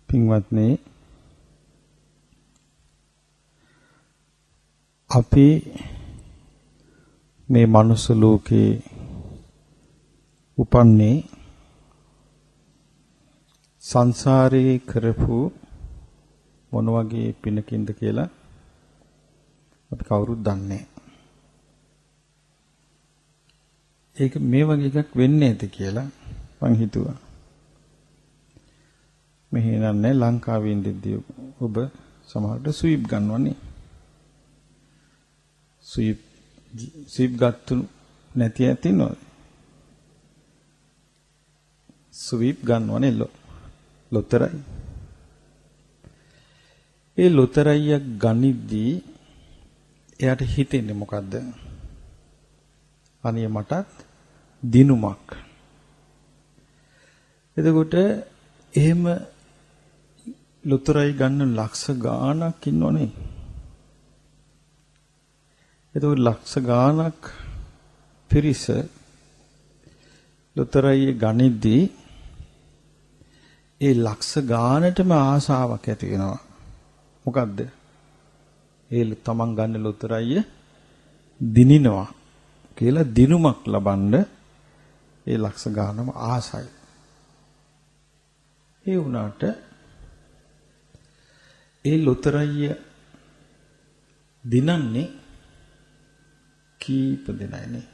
පින්වත්නි අපි මේ මනුස්ස ලෝකේ උපන්නේ සංසාරේ කරපු මොන වගේ පිනකින්ද කියලා අපි කවුරුත් දන්නේ නැහැ. ඒක මේ වගේ එකක් වෙන්නේ නැති කියලා මං හිතුවා. මෙහෙ නන්නේ ලංකාවේ ඉඳිද්දී ඔබ සමහරට ස්වීප් ගන්නවනේ. ස්වීප් ගත්තු නැති ඇතිනවද? ස්වීප් ගන්නවනේ ලොතරැයි. ඒ ලොතරැයියක් ගනිද්දී එයාට හිතෙන්නේ මොකද්ද? අනේ මටත් දිනුමක්. එතකොට එහෙම ලොතරැයි ගන්න ලක්ෂ ගාණක් ඉන්නෝනේ. එතකොට ලක්ෂ ගාණක් පිරිස ලොතරැයි ගනිද්දී ඒ ලක්ෂ ගාණටම ආසාවක් ඇති වෙනවා. මොකද්ද? ඒ තමන් ගන්න ලොතරැයි දිනිනවා කියලා දිනුමක් ලබන්න ඒ ලක්ෂ ගාණම ආසයි. ඒ වුණාට ඒ ලොතරැයි දිනන්නේ කීප දෙනයිනේ.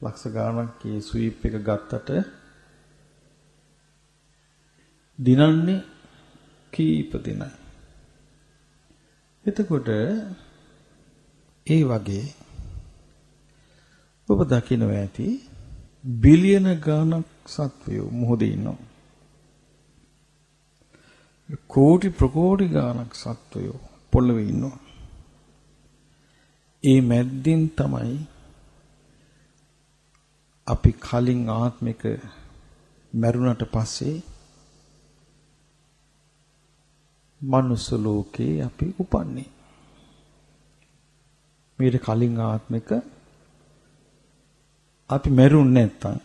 ලක්ෂ ගාණක් ඒ ස්වීප් එක ගත්තට දිනන්නේ කීප දෙනයි. එතකොට ඒ වගේ ඔබ දකිනවා ඇති බිලියන ගාණක් සත්වයෝ මොහොතේ ඉන්නවා. කෝටි ප්‍රකෝටි ගාණක් සත්වයෝ පොළවේ ඉන්නවා. ඒ මැද්දින් තමයි අපි කලින් ආත්මික මරුණට පස්සේ මනුස්ස ලෝකේ අපි උපන්නේ. මේක කලින් ආත්මික අපි මරුන්නේ නැත්තම්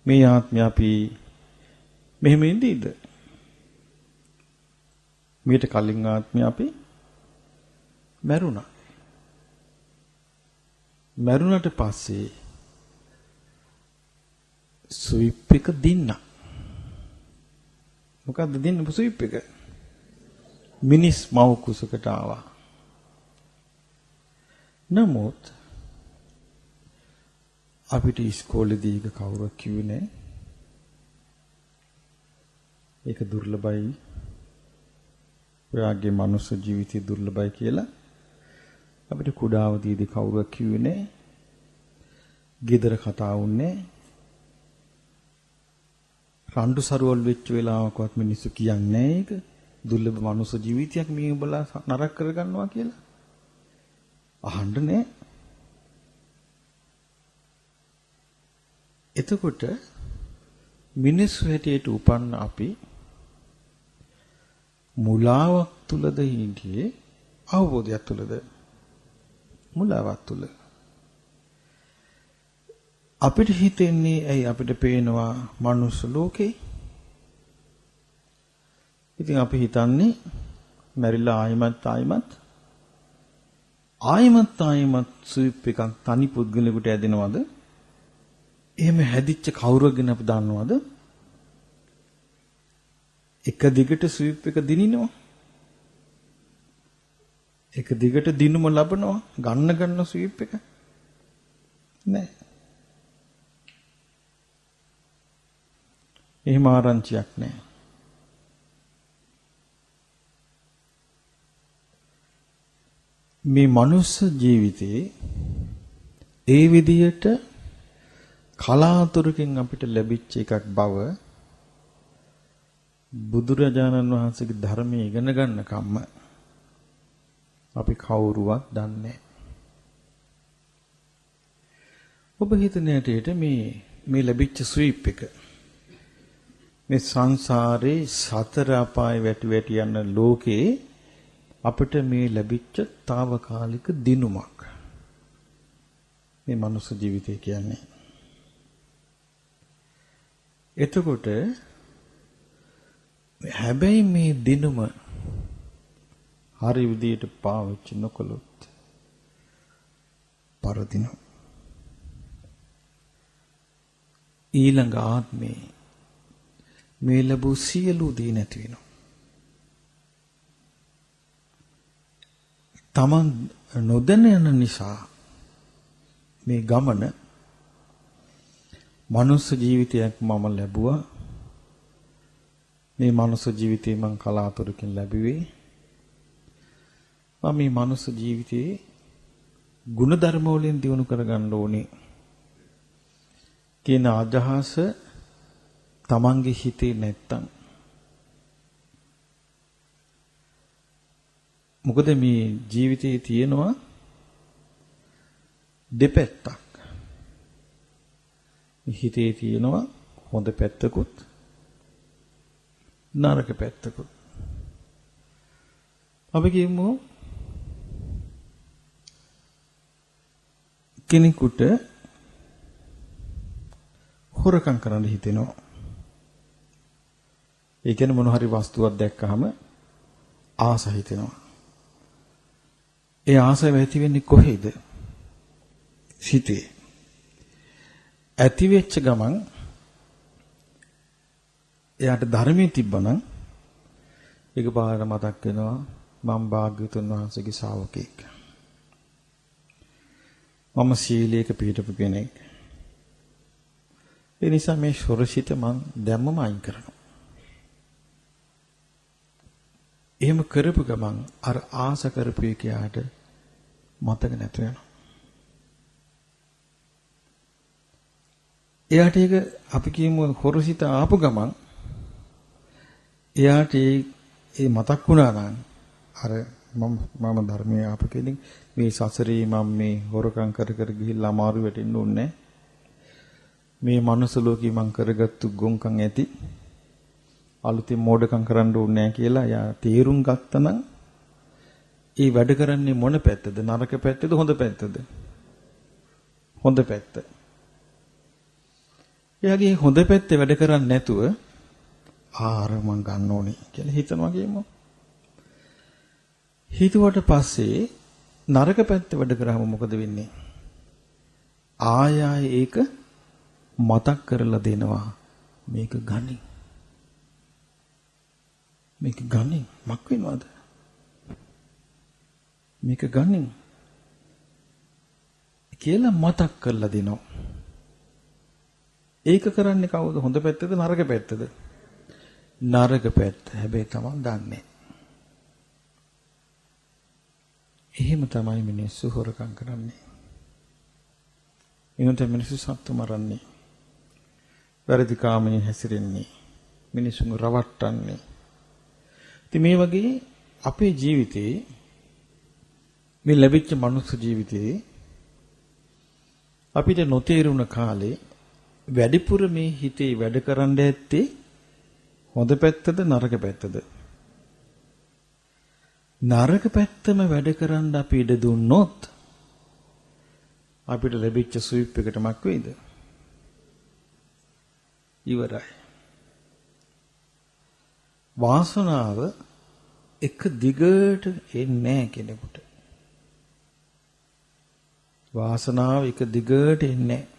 මේ ආත්මය අපි මෙහෙම ඉඳීද? මේට කලින් ආත්මය අපි මරුණා. මරුණට පස්සේ ස්විප් එක දින්නා. මොකද්ද දින්න ස්විප් එක? මිනිස් මව කුසකට ආවා. නමුත් අපිට ඉස්කෝලේදී ඒක කවුරුත් කිව්වේ නැහැ. ඒක දුර්ලභයි. ඔයාගේ මනුස්ස ජීවිතය දුර්ලභයි කියලා අපිට කුඩාවදීදී කවුරුත් කිව්වේ නැහැ. ගෙදර කතා වුණේ රණ්ඩු සරුවල් වෙච්ච වෙලාවකවත් මිනිස්සු කියන්නේ නැහැ ඒක. දුර්ලභ මනුස්ස ජීවිතයක් මේ උඹලා නරක කරගන්නවා කියලා. අහන්න නෑ. එතකොට මිනිස්සු හැටියට උපන්න අපි මුලාවක් තුලද හිටියේ අවබෝධයක් තුලද? මුලාවක් තුල. අපිට හිතෙන්නේ ඇයි අපිට පේනවා මනුස්ස ලෝකේ. ඉතින් අපි හිතන්නේ මැරිලා ආයිමත් ස්විප් එකක් තනි පුද්ගලයෙකුට ඇදෙනවද? එහෙම හැදිච්ච කවුරුගෙන අපි දන්නවද? එක දිගට ස්විප් එක දිනිනවා. එක දිගට දිනුම ලබනවා. ගන්න ස්විප් එක නෑ. එහෙම ආරංචියක් නෑ. මේ මනුස්ස ජීවිතේ ඒ විදියට කලාතුරකින් අපිට ලැබිච්ච එකක් බව බුදුරජාණන් වහන්සේගේ ධර්මයේ ඉගෙන ගන්න කම්ම අපි කවුරුවත් දන්නේ නැහැ. ඔබ හිතන ඇටයට මේ ලැබිච්ච ස්වීප් එක මේ සංසාරේ සතර අපාය වැටි යන ලෝකේ අපිට මේ ලැබිච්ච తాවකාලික දිනුමක්. මේ මනුස්ස ජීවිතය කියන්නේ. එතකොට හැබැයි මේ දිනුම හරි විදියට පාවිච්චි නොකළොත් පරදින ඊළඟ ආත්මේ මේ ලැබූ සියලු දේ නැති වෙනවා. තමන් නොදැන යන නිසා මේ ගමන මනුස්ස ජීවිතයක් මම ලැබුවා. මේ මනුස්ස ජීවිතේ මං කලාතුරකින් ලැබුවේ. මම මේ මනුස්ස ජීවිතේ ගුණධර්ම වලින් දියුණු කරගන්න ඕනේ කියන අදහස තමන්ගේ හිතේ නැත්තම් මොකද මේ ජීවිතයේ තියෙනවා දෙපැත්තක්. හිතේ තියෙනවා හොඳ පැත්තකුත් නරක පැත්තකුත්. අපි කියමු කෙනෙකුට හොරකම් කරන්න හිතෙනවා. ඒ කියන්නේ මොන හරි වස්තුවක් දැක්කහම ආස හිතෙනවා. ඒ ආසාව ඇති වෙන්නේ කොහේද? සිතේ. ඇති වෙච්ච ගමන් එයාට ධර්මයේ තිබ්බනම් ඒක පාරට මතක් වෙනවා මම භාග්‍යවතුන් වහන්සේගේ ශ්‍රාවකෙක්. මම සීලයක පිළිපදපු කෙනෙක්. ඒ නිසා මේ ශොරසිත මං දැම්මම අයින් කරනවා. එහෙම කරපු ගමන් අර ආස කරපු එකට මතක නැතු වෙනවා. එයාට ඒක අපි කියමු හොරසිත ආපු ගමන් එයාට ඒ මතක් වුණා නම් අර මම ධර්මයේ ආපු කෙනෙක් මේ සසරේ මම මේ හොරකම් කර කර ගිහිල්ලා අමාරු වෙටින්න ඕනේ. මේ මනුස්ස ලෝකේ මං කරගත්තු ගොංකම් ඇති අලුතින් මෝඩකම් කරන්න ඕනේ නැහැ කියලා යා තීරුම් ගත්තනම් ඒ වැඩ කරන්නේ මොන පැත්තද? නරක පැත්තද හොඳ පැත්තද? හොඳ පැත්ත. එයාගේ හොඳ පැත්තේ වැඩ කරන්නේ නැතුව ආර මං ගන්න ඕනේ කියලා හිතනවා කියමු. හිතුවට පස්සේ නරක පැත්තේ වැඩ කරාම මොකද වෙන්නේ? ආය ඒක මතක් කරලා දෙනවා මේක ගනි. මේක ගනි මක් වෙනවද? මේක ගනි කියලා මතක් කරලා දෙනවා. ඒක කරන්නේ කවුද? හොඳ පැත්තද නරක පැත්තද? නරක පැත්ත. හැබැයි තමන් දන්නේ. එහෙම තමයි මිනිස්සු හොරකම් කරන්නේ. එනත මිනිස්සු සත්තු මරන්නේ. වැරදි කාමයේ හැසිරෙන්නේ. මිනිසුන් රවට්ටන්නේ. ඉතින් මේ වගේ අපේ ජීවිතේ මේ ලැබිච්ච මනුස්ස ජීවිතේ අපිට නොතේරුණ කාලේ වැඩිපුර මේ හිතේ වැඩ කරන්න ඇත්තේ හොඳ පැත්තද නරක පැත්තද? නරක පැත්තම වැඩ කරන්න අපි ඉඩ දුන්නොත් අපිට ලැබිච්ච ස්විප් එකට මක් වෙයිද? ඉවරයි. වාසනාව එක දිගට එන්නේ නැහැ කෙනෙකුට. වාසනාව එක දිගට එන්නේ නැහැ.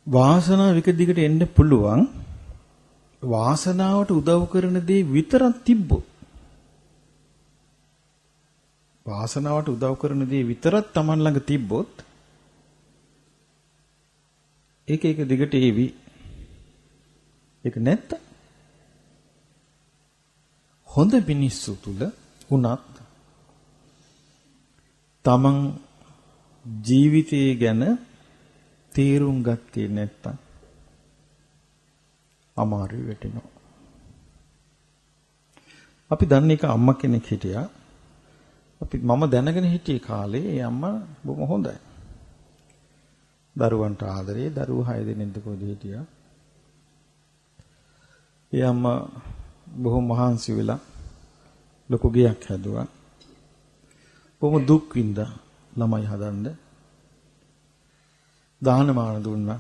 වාසනාව එක දිගට එන්න පුළුවන් වාසනාවට උදව් කරන දේ විතරක් තිබ්බොත්. වාසනාවට උදව් කරන දේ විතරක් Taman ළඟ තිබ්බොත් ඒක එක දිගට ඒවි. ඒක නැත්තම් හොඳ මිනිස්සු තුල උනත් Taman ජීවිතය ගැන තීරුම් ගත්තේ නැත්තම් අමාරු වෙටෙනවා. අපි දන්න එක අම්මා කෙනෙක් හිටියා. මම දැනගෙන හිටියේ කාලේ ඒ අම්මා බොහොම හොඳයි. දරුවන්ට ආදරේ, දරුවෝ 6 දෙනෙක් කොහෙද හිටියා. ඒ අම්මා බොහොම මහන්සි වෙලා ලොකු ගෙයක් හැදුවා. බොහොම දුක් විඳා ළමයි හදන්න. දානමාන දුන්නා.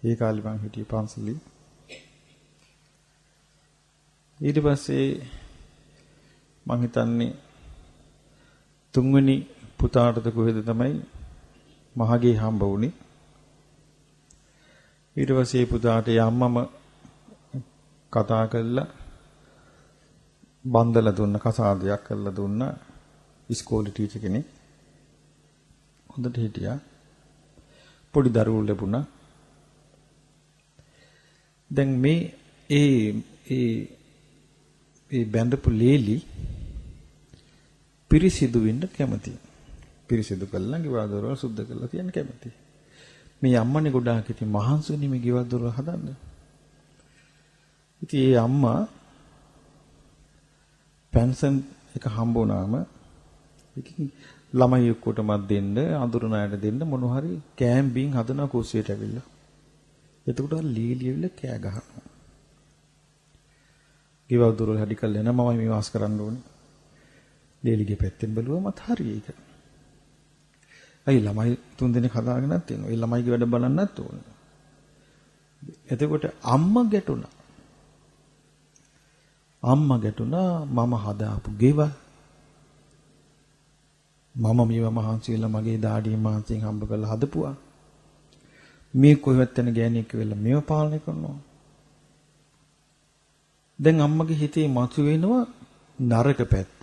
ඒ කාලේ මං හිටියේ පන්සලේ. ඊට පස්සේ මං හිතන්නේ තුන්වෙනි පුතාටද කොහෙද තමයි මහගේ හම්බ වුණේ. ඊට පස්සේ පුතාට යම්මම කතා කළා බන්දලා දුන්න කසාදයක් කරලා දුන්න ඉස්කෝලේ ටීචර් කෙනෙක්. හොඳට හිටියා. පොඩි දරුවෝ ලැබුණා. දැන් මේ ඒ බැඳපු ලේලි පිරිසිදු වෙන්න කැමති. පිරිසිදු කළා ගෙවල් දොරවල් සුද්ධ කරලා තියන්න කැමති. මේ අම්මනේ ගොඩාක් ඉතින් මහන්සිනේ මේ ගෙවල් දොරවල් හදන්න. ඉතින් ඒ අම්මා පෙන්ෂන් එක හම්බ වුණාම ළමයි ඔක්කොටමත් දෙන්න, අඳුරන අයට දෙන්න මොන හරි කෑම් බීන් හදන කුස්සියට ඇවිල්ලා. එතකොට ලීලියවිල කෑ ගහනවා. ගෙවල් දොරවල් හැදි කළා නෑ මම මේ වාස් කරන්න ඕනේ. ලීලිගේ පැත්තෙන් බැලුවමත් හරි ඒක. අයි ළමයි තුන් දෙනෙක් හදාගෙනත් තියෙනවා. ඒ ළමයිගේ වැඩ බලන්නත් ඕනේ. එතකොට අම්මා ගැටුණා. මම හදාපු ගෙවල් මම මේව මහන්සි වෙලා මගේ දාඩිය මාංශයෙන් හම්බ කරලා හදපුවා. මේ කොහෙවත් යන ගෑණියෙක් වෙලා මේව පාලනය කරනවා. දැන් අම්මගේ හිතේ මතුවෙනවා නරක පැත්ත.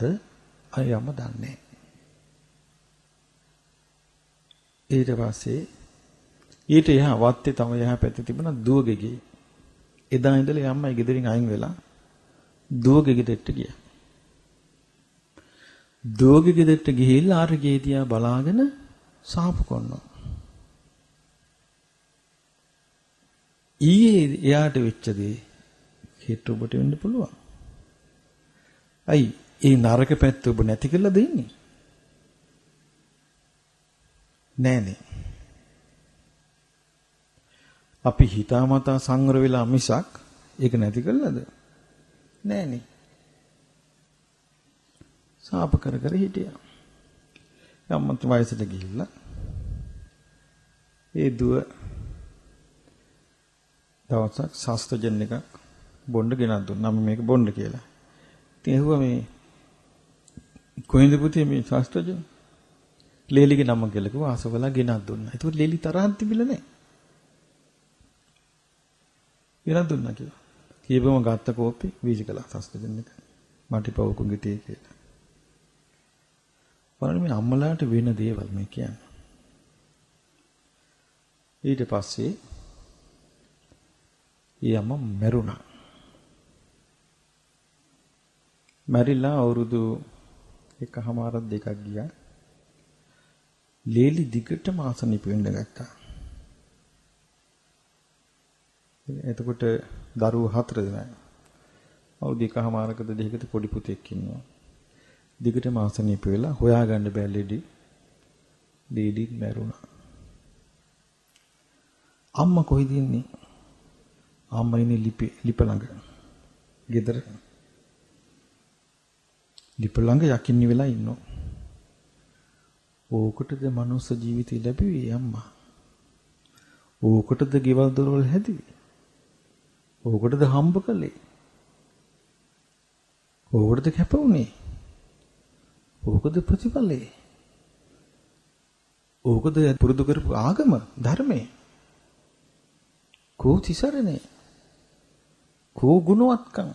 අයියම දන්නේ. ඊට පස්සේ ඊට එහා වත්තේ තම එහා පැත්තේ තිබුණා දුවගෙගේ. එදා ඉඳලා අම්මයි ගෙදරින් අයින් වෙලා දුවගේ ගෙදරට ගියා. දුවගේ ගෙදරට ගිහිල්ලා අර ගේ දිහා බලාගෙන සාප කරනවා. ඊයේ එයාට වෙච්ච දේ හිත ඔබට වෙන්න පුළුවන්. අයි ඒ නරක පැත්ත ඔබ නැති කරලා දෙන්නේ නෑනේ. අපි හිතාමතා සංවර වෙලා මිසක් ඒක නැති කළාද? නෑනේ. සාප කර කර හිටියා. අම්මත් වයසට ගිහිල්ලා ඒ දුව දවසක් ශාස්ත්‍රජන් එකක් බොණ්ඩ ගෙනත් දුන්නා. මම මේක බොණ්ඩ කියලා. ඉතින් ඇහුවා මේ කොහෙන්ද පුතේ මේ ශාස්ත්‍රජන්? ලේලිගේ නම කියලා කිව්වා. ආසවලා ගෙනත් දුන්නා. ඒකට ලේලි තරහක් තිබිලා නැහැ. ගෙනත් දුන්නා කියලා. කීපෙම ගත්ත කෝප්පේ වීසි කළා ශාස්ත්‍රජන් එක. මාටිපවුකුගේ තේ කියලා. බලන්න මේ අම්මලාට වෙන දේවල් මේ කියන්නේ. ඊට පස්සේ ඊයම මැරුණා. මැරිලා අවුරුදු 1.5 දෙකක් ගියා. ලේලි දිගටම ආසනිප වෙන්න ගත්තා. එතකොට දරුවෝ 4 දෙනා. අවුරුදු 1.5කට දෙකකට පොඩි පුතෙක් ඉන්නවා. දිගටම ආසනිප වෙලා හොයාගන්න බෑ ලේඩි. ලේඩි මැරුණා. අම්මා කොහෙද ඉන්නේ? අම්මා ඉන්නේ ලිප ළඟ. ගෙදර. ලිප ළඟ යකින්නි වෙලා ඉන්නවා. ඕකටද මනුස්ස ජීවිතය ලැබුවේ අම්මා. ඕකටද ගෙවල් දොරවල් හැදුවේ. ඕකටද හම්බ කළේ. ඕකටද කැපුණේ. ඕකද ප්‍රතිඵලේ. ඕකද පුරුදු කරපු ආගම ධර්මයේ. කෝ තිසරණේ. කෝ ගුණවත්කම්.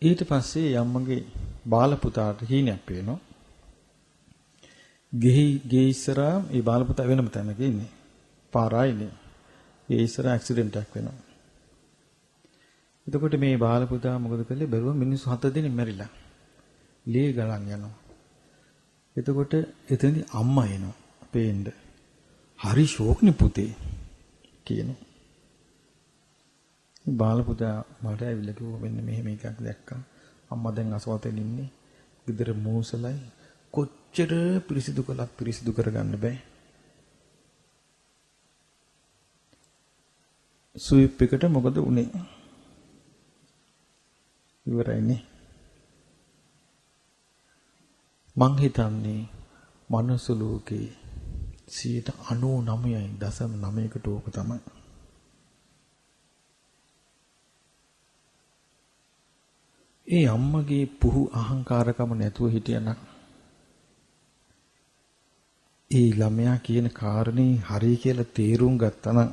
ඊට පස්සේ අම්මගේ බාල පුතාට හීනයක් පේනවා. ගේ ඉස්සරහා ඒ බාල පුතා වෙනම තැනක ඉන්නේ. පාරායිනේ. ඒ ඉස්සරහා ඇක්සිඩන්ට් එකක් වෙනවා. එතකොට මේ බාල පුතා මොකද කළේ? බැලුවා මිනිස්සු 7 දෙනෙක් මැරිලා. ලේ ගලන් යනවා. එතකොට එතනදී අම්මා එනවා. පේන්න. හරි ෂෝක්නේ පුතේ කියනවා. බාල පුතා මට ඇවිල්ලා කිව්වා මෙන්න මෙහෙම එකක් දැක්කා. අම්මා දැන් අසවතෙන් ඉන්නේ. ගෙදර මෝසලයි කොච්චර පිරිසිදු කළත් පිරිසිදු කරගන්න බෑ. ස්විප් එකට මොකද උනේ? ඉවරයිනේ. මං හිතන්නේ මනුස්ස ලෝකේ 99.9කට ඕක තමයි. ඒ අම්මගේ පුහු අහංකාරකම නැතුව හිටියනම් ඒ ළමයා කියන කාරණේ හරි කියලා තේරුම් ගත්තා නම්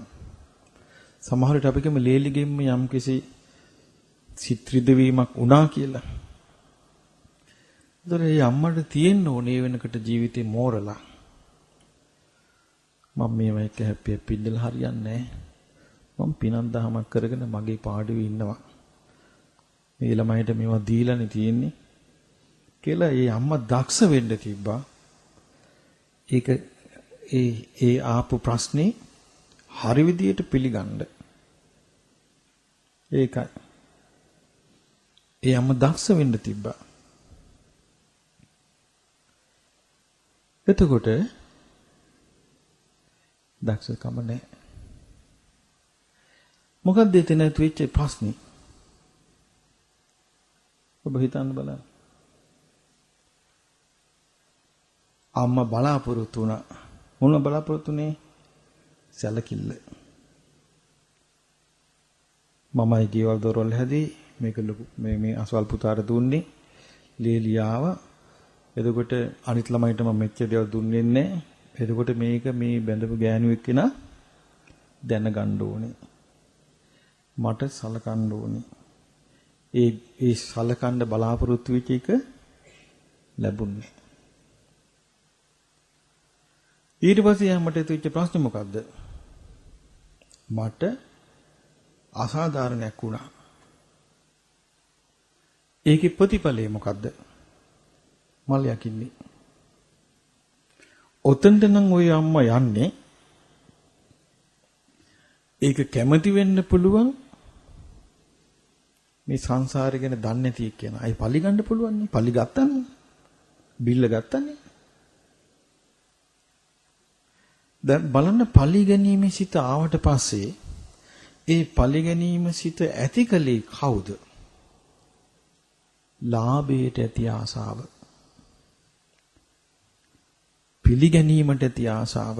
සමහර විට අපි කියමු ලේලිගෙම්ම යම්කිසි සිත් රිදවීමක් වුණා කියලා. ඒතර ඒ අම්මට තියෙන්න ඕනේ වෙනකට ජීවිතේ මෝරලා මම මේව එක හැප්පිය පින්නල හරියන්නේ නැහැ. මම පිනක් දහමක් කරගෙන මගේ පාඩුවේ ඉන්නවා. මේ ළමයිට මේවා දීලානේ තියෙන්නේ කියලා ඒ අම්මා දක්ෂ වෙන්න තිබ්බා. ඒක ඒ ආපු ප්‍රශ්නේ හරි විදියට පිළිගන්න. ඒකයි. ඒ අම්මා දක්ෂ වෙන්න තිබ්බා. එතකොට දක්ෂකම නැහැ. මොකක්ද එතන වෙච්ච ප්‍රශ්නේ? ඔබ හිතන්න බලන්න. අම්මා බලාපොරොත්තු වුණා. මොන බලාපොරොත්තුනේ? සැලකිල්ල. මමයි ගෙවල් දොරවල් හැදී මේක ලොකු මේ අසවල් පුතාට දුන්නේ ලේලියාව. එතකොට අනිත් ළමයිට මම මෙච්චර දේවල් දුන්නේ නැහැ. එතකොට මේක මේ බැඳපු ගෑනුවෙක් කෙනා දැනගන්න ඕනේ. මට සලකන්න ඕනේ. ඒ සලකන්න බලාපොරොත්තු වෙච්ච එක ලැබුණේ. ඊට පස්සේ මට හිතෙච්ච ප්‍රශ්නේ මොකද්ද? මට අසාධාරණයක් වුණා. ඒකේ ප්‍රතිඵලය මොකද්ද? මල් යකින්නේ. ඔතෙන්ට නම් ওই අම්මා යන්නේ ඒක කැමති වෙන්න පුළුවන් මේ සංසාරය ගැන දන්නේ නැති එක්කන. අයි පලි ගන්න පුළුවන් නේ. පලි ගත්තනේ. බිල්ල ගත්තනේ. දැන් බලන්න පලි ගැනීමේ සිත ආවට පස්සේ ඒ පලි ගැනීම සිත ඇතිකලේ කවුද? ලාභයට ඇති ආසාව. පිළිගැනීමට ඇති ආසාව.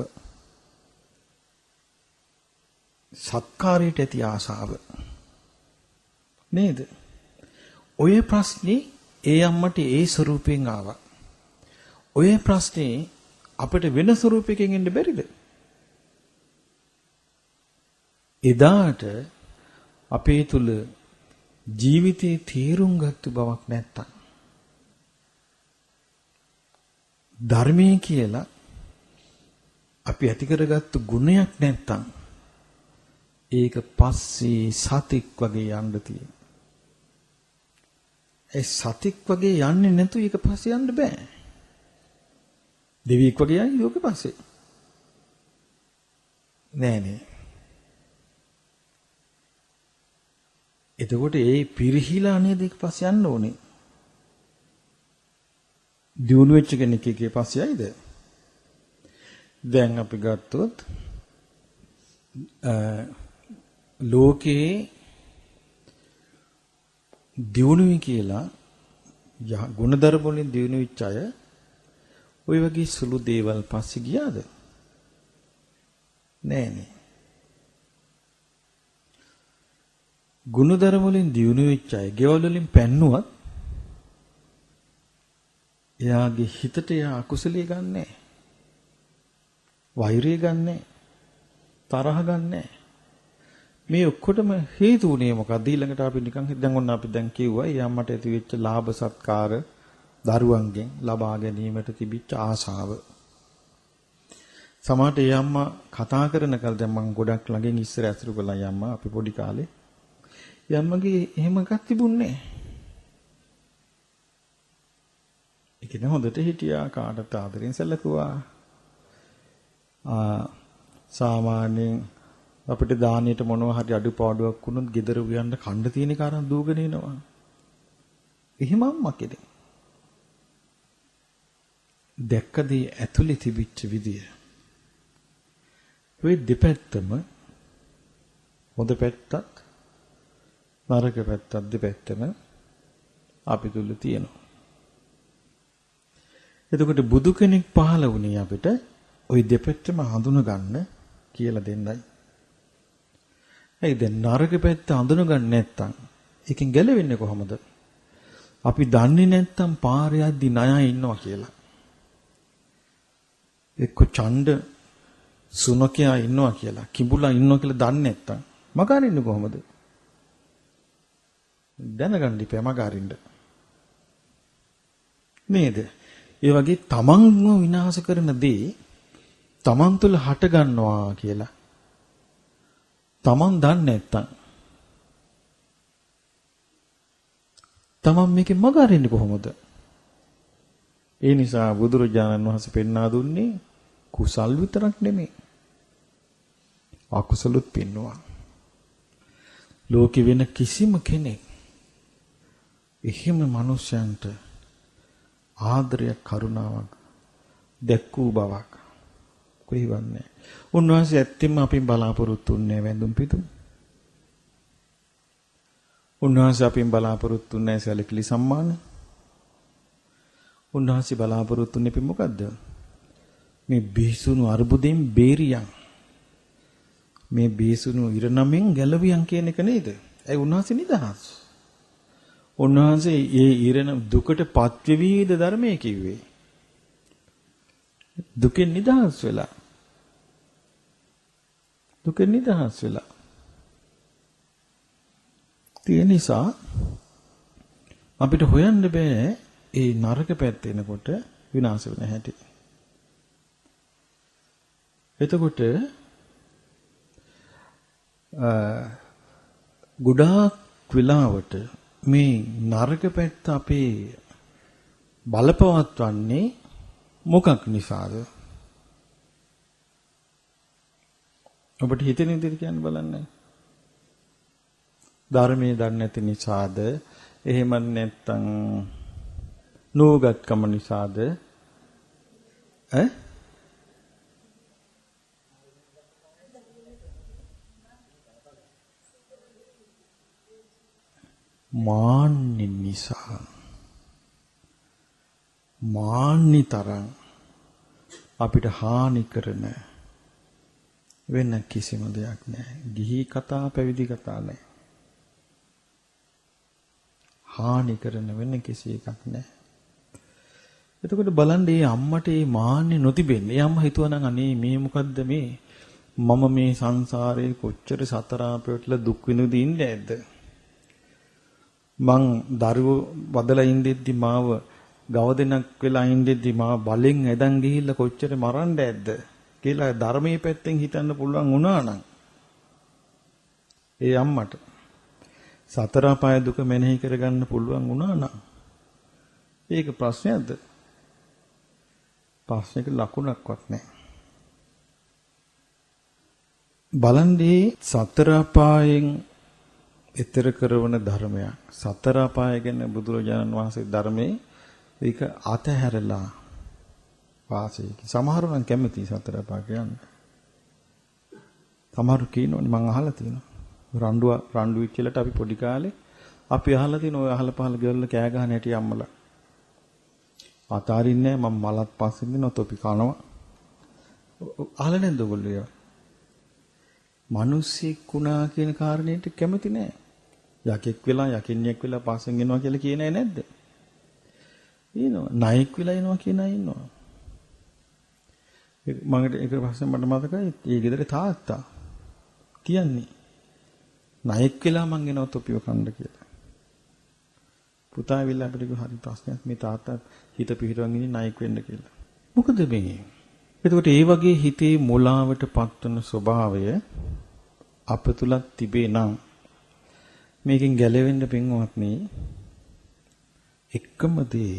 සත්කාරයට ඇති ආසාව. නේද? ඔය ප්‍රශ්නේ ඒ අම්මට ඒ ස්වරූපයෙන් ආවා. ඔය ප්‍රශ්නේ අපිට වෙන ස්වරූපයකින් එන්න බැරිද? එදාට අපේ තුල ජීවිතේ තීරුම් ගත්ත බවක් නැත්තම් ධර්මයේ කියලා අපි ඇති කරගත්තු ගුණයක් නැත්තම් ඒක පස්සේ සතික් වගේ යන්න තියෙනවා. ඒ සතික් වගේ යන්නේ නැතු ඒක පස්සේ යන්න බෑ. දෙවියෙක් වගේ යයි ඕක පස්සේ. නෑ නේ. එතකොට ඒ පිරිහිලා නේද ඒක පස්සේ යන්න ඕනේ. දියුණු වෙච්ච කෙනෙක් එකේ පස්සේ යයිද? දැන් අපි ගත්තොත් ලෝකේ දියුණුවි කියලා ගුණධර්ම වලින් දියුණු වෙච්ච අය ওই වගේ සුළු දේවල් පස්සේ ගියාද? නෑනේ. ගුණධර්ම වලින් දියුණු වෙච්ච අය ගෙවල් වලින් පැන්නුවත් එයාගේ හිතට එයා අකුසලිය ගන්නෑ. වෛරය ගන්නෑ. තරහ ගන්නෑ. මේ ඔක්කොටම හේතු උනේ මොකක්ද? ඊළඟට අපි නිකන් දැන් ඔන්න අපි දැන් කිව්වා ඊ අම්මට ඇති වෙච්ච ලාභ සත්කාර දරුවන්ගෙන් ලබා ගැනීමට තිබිච්ච ආශාව. සමහරට ඒ අම්මා කතා කරන කල දැන් මම ගොඩක් ළඟින් ඉස්සර ඇසුරු කළා අම්මා අපි පොඩි කාලේ. ඒ අම්මගේ එහෙම එකක් තිබුණේ නැහැ. ඒක නේ හොඳට හිටියා කාටත් ආදරෙන් සැලකුවා. සාමාන්‍යයෙන් අපිට දානෙට මොනවා හරි අඩුපාඩුවක් වුණොත් ගෙදර උයන්න කන්න තියෙන කාරණා දූගෙන එනවා. එහෙම අම්මා කෙනෙක්. දැක්කදී ඇතුලේ තිබිච්ච විදිය. ඔය දෙපැත්තම හොඳ පැත්තත් නරක පැත්තත් දෙපැත්තම අපි තුල තියෙනවා. එතකොට බුදු කෙනෙක් පහළ වුණේ අපිට ওই දෙපැත්තම හඳුන ගන්න කියලා දෙන්නයි. ඒ දැන් නරක පැත්ත හඳුන ගන්න නැත්තම් ඒකෙන් ගැලවෙන්නේ කොහොමද? අපි දන්නේ නැත්තම් පාරේ යද්දි ණය ඉන්නවා කියලා. එක්ක ඡණ්ඩ සුනකයා ඉන්නවා කියලා, කිඹුලා ඉන්නවා කියලා දන්නේ නැත්තම් මග අරින්නේ කොහොමද? දැනගන්න ඉපෑ මග අරින්න. නේද? ඒ වගේ තමන්ව විනාශ කරන දේ තමන් තුළ හට ගන්නවා කියලා තමන් දන්නේ නැත්තම් තමන් මේකේ මග අරින්නේ කොහොමද? ඒ නිසා බුදුරජාණන් වහන්සේ පෙන්වා දුන්නේ කුසල් විතරක් නෙමෙයි අකුසලුත් පෙන්වුවා. ලෝකෙ වෙන කිසිම කෙනෙක් එහෙම මිනිසයන්ට ආදරයක් කරුණාවක් දැක්වූ බවක් කොහෙවත් නැහැ. උන්වහන්සේ ඇත්තෙන්ම අපින් බලාපොරොත්තු වෙන්නේ වැඳුම් පිටු. උන්වහන්සේ අපින් බලාපොරොත්තු වෙන්නේ සැලකිලි සම්මාන. උන්වහන්සේ බලාපොරොත්තු වෙන්නේ මොකද්ද? මේ බීසුණු අර්බුදයෙන් බේරියන්. මේ බීසුණු ඉරණමෙන් ගැලවියන් කියන එක නේද? ඒ උන්වහන්සේ නිදහස්. උන්වහන්සේ ඒ ඉරණ දුකට පත්වෙවිද ධර්මයේ කිව්වේ. දුකෙන් නිදහස් වෙලා. දුකෙන් නිදහස් වෙලා. ඒ නිසා අපිට හොයන්න බෑ ඒ නරක පැත්ත එනකොට විනාශ වෙන හැටි. එතකොට ගොඩාක් වෙලාවට මේ නරක පැත්ත අපේ බලපවත්වන්නේ මොකක් නිසාද? ඔබට හිතෙන විදිහට කියන්න බලන්න. ධර්මයේ දන්නේ නැති නිසාද? එහෙම නැත්නම් නෝගත්කම නිසාද? මාන්නි නිසා. මාන්නි තරම් අපිට හානි කරන වෙන කිසිම දෙයක් නැහැ. ගිහි කතා පැවිදි කතා නැහැ. හානි කරන වෙන කිසි එකක් නැහැ. එතකොට බලන්න මේ අම්මට මේ මාන්නේ නොතිබෙන්නේ. අම්මා හිතුවා නම් අනේ මේ මොකද්ද මේ මම මේ සංසාරේ කොච්චර සතර ආපේටලා දුක් විඳින්න ඉන්නේ නැද්ද? මං දරුවෝ වදලා ඉඳෙද්දි මාව ගව දෙනක් වෙලා ඉඳෙද්දි මාව බලෙන් ඇදන් ගිහිල්ලා කොච්චර මරන්න ඇද්ද කියලා ධර්මයේ පැත්තෙන් හිතන්න පුළුවන් වුණා නම් ඒ අම්මට සතර පාය දුක මෙනෙහි කරගන්න පුළුවන් වුණා නම් ඒක ප්‍රශ්නයක්ද? ප්‍රශ්නයක ලකුණක්වත් නැහැ. බලන්නේ සතර පායෙන් ඊතර කරන ධර්මයක්. සතර පාය ගැන බුදුරජාණන් වහන්සේ ධර්මයේ ඒක අතහැරලා වාසය. සමහරව නම් කැමති සතර පාය කියන්නේ. සමහරු කියනෝනේ මං අහලා තියෙනවා. රණ්ඩු විච්චලට අපි පොඩි කාලේ අපි අහලා තියෙන ඔය අහල පහල ගෙවල කෑ ගහන හැටි අම්මලා. අතාරින්නේ මම මලත් පස්සෙන් දෙනවා තොපි කනවා. අහලා නැද්ද ඔයගොල්ලෝ ඒවා? මිනිස්සෙක් වුණා කියන කාරණේට කැමති නෑ. යකෙක් වෙලා යකින්නියක් වෙලා පස්සෙන් එනවා කියලා කියන අය නැද්ද? ඉන්නවා. නායක වෙලා එනවා කියන අය ඉන්නවා. මම ඒක පස්සේ මට මතකයි ඒ ගෙදර තාත්තා කියන්නේ නායක වෙලා මං එනවා තොපිව කන්න කියලා. පුතා ඇවිල්ලා අපිට කිව්වා හරි ප්‍රශ්නයක් මේ තාත්තා හිත පිහිටවන් ඉන්නේ නායක වෙන්න කියලා. මොකද මේ? එතකොට ඒ වගේ හිතේ මොලාවට පත්වන ස්වභාවය අප තුලත් තිබේ නම් මේකෙන් ගැලවෙන්න පින්වත්නි එකම දේ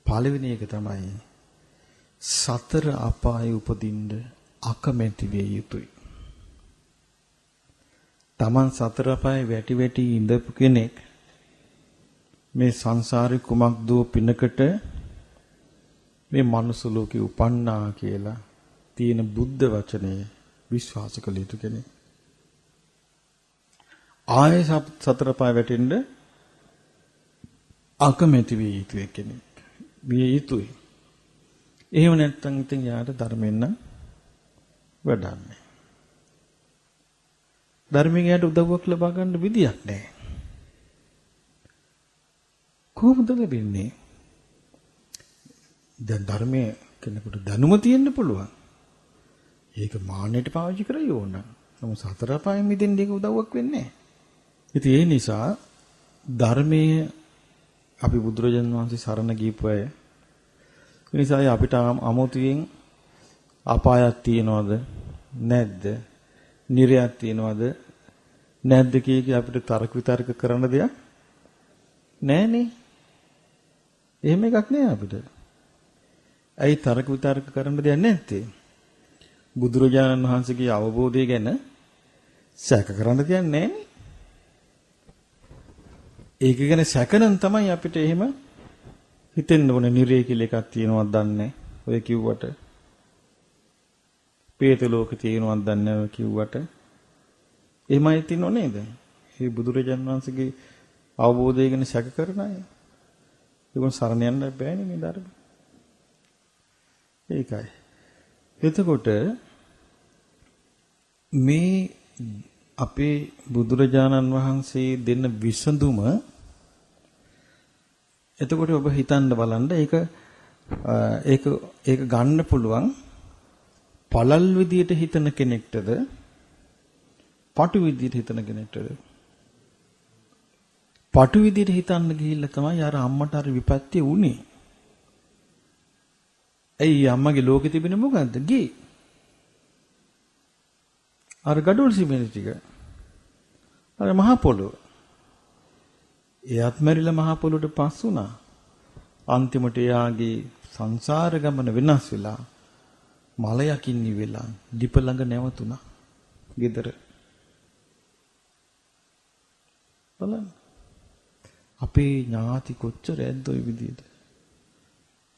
පළවෙනි එක තමයි සතර අපායේ උපදින්න අකමැති වේ යුතුයි. Taman සතර අපායේ වැටි වැටි ඉඳපු කෙනෙක් මේ සංසාරේ කුමක් දෝ පිනකට මේ මනුස්ස ලෝකේ උපන්නා කියලා තියෙන බුද්ධ වචනේ විශ්වාස කළ යුතු කෙනෙක්. ආයේ සතර පාය වැටෙන්න අකමැති විය යුතු කෙනෙක්. විය යුතුයි. එහෙම නැත්නම් ඉතින් යාට ධර්මයෙන් නම් වැඩන්නේ. ධර්මයෙන් යාට උදව්වක් ලබා ගන්න විදියක් නැහැ. කොහොමද ලැබෙන්නේ? දැන් ධර්මයේ කෙනෙකුට දැනුම තියෙන්න පුළුවන්. ඒක මාන්නයට පාවිච්චි කරලා ඕන. නමුත් සතර පායෙන් මිදෙන්න ඒක උදව්වක් වෙන්නේ නැහැ. ඉතින් ඒ නිසා ධර්මයේ අපි බුදුරජාණන් වහන්සේ සරණ ගියපු අය. ඒ නිසා අපිට අමුතුවෙන් අපායක් තියනවද නැද්ද? නිරයක් තියනවද නැද්ද කිය අපිට තර්ක විතර්ක කරන්න දෙයක් නැහනේ. එහෙම එකක් නෑ අපිට. ඇයි තර්ක විතර්ක කරන්න දෙයක් නැත්තේ? බුදුරජාණන් වහන්සේගේ අවබෝධය ගැන සැක කරන්න දෙයක් නැහනේ. ඒක ගැන සැකනම් තමයි අපිට එහෙම හිතෙන්න ඕනේ. නිරය කියලා එකක් තියෙනවද දන්නේ ඔය කිව්වට. ප්‍රේත ලෝක තියෙනවද දන්නේ ඔය කිව්වට. එහෙමයි තියනෝ නේද? මේ බුදුරජාණන් වහන්සේගේ අවබෝධය ගැන සැක කරන අය. ඒකෙන් සරණ යන්න බෑනේ මේ ධර්ම. ඒකයි. එතකොට මේ අපේ බුදුරජාණන් වහන්සේ දෙන විසඳුම එතකොට ඔබ හිතන්න බලන්න ඒක ගන්න පුළුවන් පළල් විදියට හිතන කෙනෙක්ටද පටු විදියට හිතන කෙනෙක්ටද? පටු විදියට හිතන්න ගිහිල්ලා තමයි අර අම්මට අර විපත්තිය උනේ. ඇයි අම්මගේ ලෝකෙ තිබෙන මොකද්ද? ගේ. අර gadol සිමෙන්ති ටික. අර මහ පොළොව. එයාත් මැරිලා මහ පොළොවට පස් වුණා. අන්තිමට එයාගේ සංසාර ගමන වෙනස් වෙලා මලයකින් නිවෙලා දීප ළඟ නැවතුණා. ගෙදර. බලන්න. අපේ ඥාති කොච්චර ඇද්ද ওই විදියට?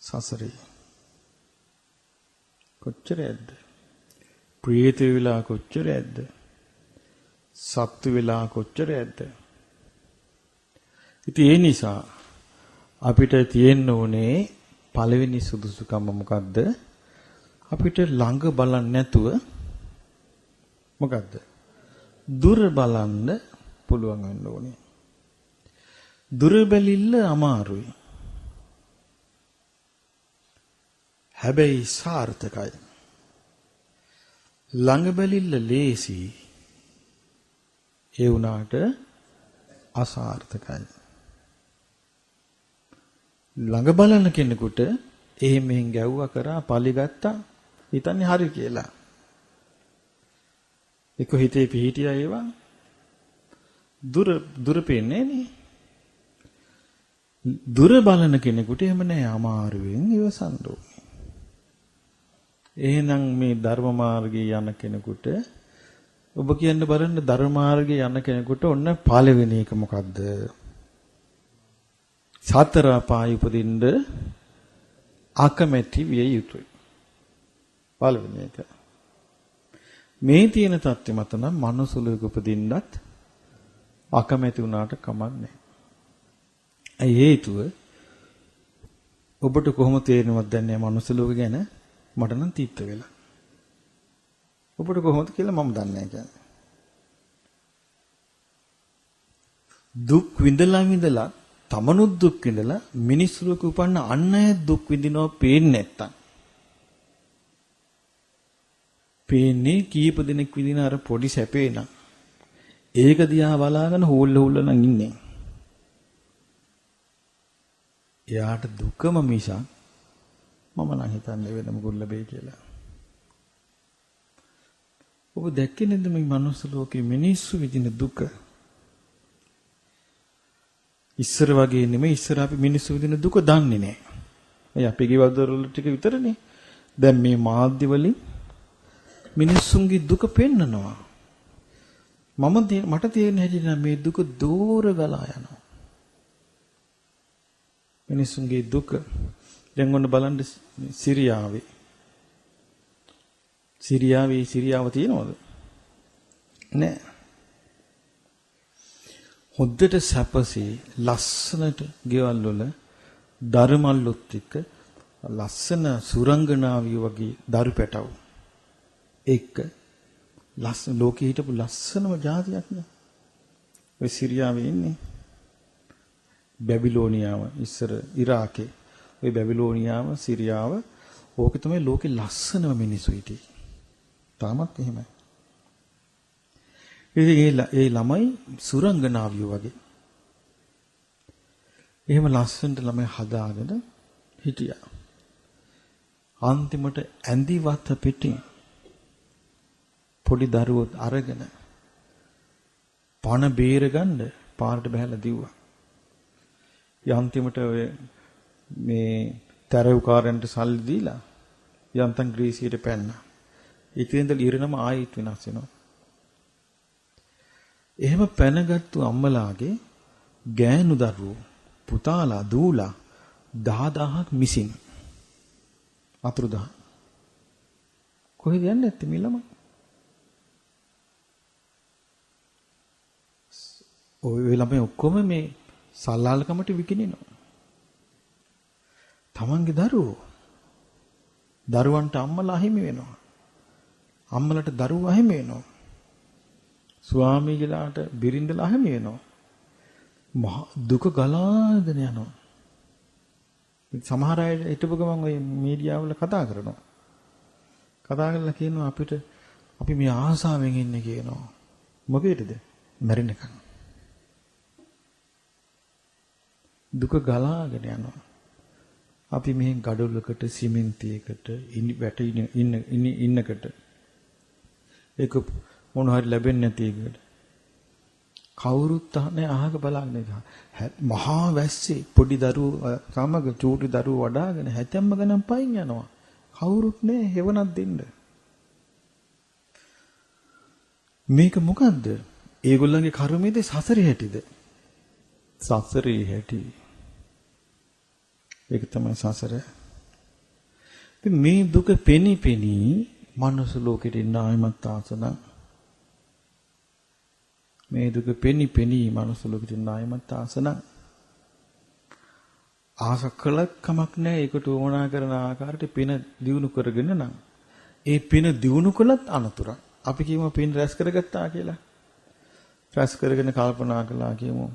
සසරේ. කොච්චර ඇද්ද? ප්‍රේත වෙලා කොච්චර ඇද්ද? සත්තු වෙලා කොච්චර ඇද්ද? ඉතින් ඒ නිසා අපිට තියෙන්න ඕනේ පළවෙනි සුදුසුකම මොකද්ද? අපිට ළඟ බලන්න නැතුව මොකද්ද? දුර බලන්න පුළුවන් වෙන්න ඕනේ. දුර බැලිල්ල අමාරුයි. හැබැයි සාර්ථකයි. ළඟ බැලිල්ල ලේසි. ඒ වුණාට අසාර්ථකයි. ළඟ බලන කෙනෙකුට එහෙම ගැව්වා කරා පලිගත්තා හිතන්නේ හරි කියලා. ඒක හිතේ පිහිටියා ඒවා දුර පේන්නේ නේ. දුර බලන කෙනෙකුට එහෙම නෑ අමාරුවෙන් ඉවසන්න ඕනේ. එහෙනම් මේ ධර්ම මාර්ගයේ යන කෙනෙකුට ඔබ කියන්න බලන්න ධර්ම මාර්ගයේ යන කෙනෙකුට ඔන්න පළවෙනි එක මොකද්ද? සතර අපාය උපදින්න අකමැති විය යුතුයි. පළවෙනි එක. මේ තියෙන தත්ත්වෙ මත නම් මනුස්ස ලෝකෙ උපදින්නත් අකමැති වුණාට කමක් නැහැ. ඒ හේතුව ඔබට කොහොම තේරෙනවද දැන්නේ මනුස්ස ලෝකෙ ගැන? මට නම් තීත්ත වෙලා. ඔබට කොහොමද කියලා මම දන්නේ නැහැ කියන්නේ. දුක් විඳලා තමනුත් දුක් විඳලා මිනිස් ලෝකෙ උපන්න අන් අය දුක් විඳිනවා පේන්නේ නැත්තම්. පේන්නේ කීප දෙනෙක් විඳින අර පොඩි සැපේ නම්. ඒක දිහා බලාගෙන හොල්ල නම් ඉන්නේ. එයාට දුකම මිසක් මම නම් හිතන්නේ වෙන මොකුත් ලැබෙයි කියලා. ඔබ දැක්කේ නේද මේ මනුස්ස ලෝකේ මිනිස්සු විඳින දුක? ඉස්සර වගේ නෙමෙයි. ඉස්සර අපි මිනිස්සු විඳින දුක දන්නේ නැහැ. ඒ අපේ ගෙවල් දොරවල් ටික විතරනේ. දැන් මේ මාධ්‍ය වලින් මිනිස්සුන්ගේ දුක පෙන්නනවා. මට තේරෙන හැටි නම් මේ දුක දూరు ගලා යනවා. මිනිස්සුන්ගේ දුක දැන් ඔන්න බලන්න සිරියාව තියෙනවද? නෑ. හොද්දට සැපසී ලස්සනට ගෙවල් වල ධර්මල්ලොත් එක්ක ලස්සන සුරංගනාවිය වගේ දරු පැටව. එක්ක ලස්සන ලෝකේ හිටපු ලස්සනම ජාතියක් නේ. ඔය සිරියාවේ ඉන්නේ. බැබිලෝනියාව ඉස්සර ඉරාකේ. ඔය බැබිලෝනියාව සිරියාව ඕකේ තමයි ලෝකේ ලස්සනම මිනිස්සු හිටියේ. තාමත් එහෙමයි. ඉතින් ඒ ළමයි සුරංගනාවිය වගේ. එහෙම ලස්සනට ළමයි හදාගෙන හිටියා. අන්තිමට ඇඳිවත පිටින් පොඩි දරුවෝ අරගෙන පණ බේර ගන්න පාරට බහැලා දිව්වා. යන්තිමට ඔය මේ තරවුකාරයන්ට සල්ලි දීලා යන්තම් ග්‍රීසියට පැන්නා. ඒකෙන්ද ඉරණම ආයෙත් වෙනස් වෙනවා. එහෙම පැනගත්තු අම්මලාගේ ගෑනු දරුවෝ පුතාලා දූලා 10000ක් මිසින් අතුරුදහන්. කොහෙද යන්නේ නැත්තේ මේ ළමයි? ඔය ළමයි ඔක්කොම මේ සල්ලාලකමට විකිනිනවා. තමන්ගේ දරුවන්ට අම්මලා අහිමි වෙනවා. අම්මලට දරුවෝ අහිමි වෙනවා. ස්වාමීගලාට බිරිඳලා අහිමි වෙනවා. මහ දුක ගලාගෙන යනවා. සමහර අය හිටපු ගමන් ඔය මීඩියා වල කතා කරනවා. කතා කරලා කියනවා අපි මේ ආසාවෙන් ඉන්නේ කියනවා. මොකේද? මැරෙන්නකම්. දුක ගලාගෙන යනවා. අපි මේ ගඩොලකට සිමෙන්තියකට ඉන්නකට ඒක මොන හරි ලැබෙන්නේ නැති එකට කවුරුත් අහන්නේ අහක බලාගෙන ඉඳලා මහා වැස්සේ පොඩි දරුවෝ සමග චූටි දරුවෝ වඩාගෙන හැතැම්ම ගණන් පයින් යනවා. කවුරුත් නෑ හෙවණක් දෙන්න. මේක මොකද්ද? ඒගොල්ලන්ගේ කර්මයේද සසරේ හැටිද? සසරේ හැටි. ඒක තමයි සසර. ඉතින් මේ දුක පෙනි මනුස්ස ලෝකෙට ඉන්න ආයමත් ආසන. මේ දුක පෙනි මනුස්ස ලෝකෙට ඉන්න ආයමත් ආසන. ආස කළක් කමක් නැහැ. ඒකට උවමනා කරන ආකාරයට පින දියුණු කරගෙන නම් ඒ පින දියුණු කළත් අනතුරක්. අපි කියමු පින රැස් කරගත්තා කියලා. රැස් කරගෙන කල්පනා කළා කියමු.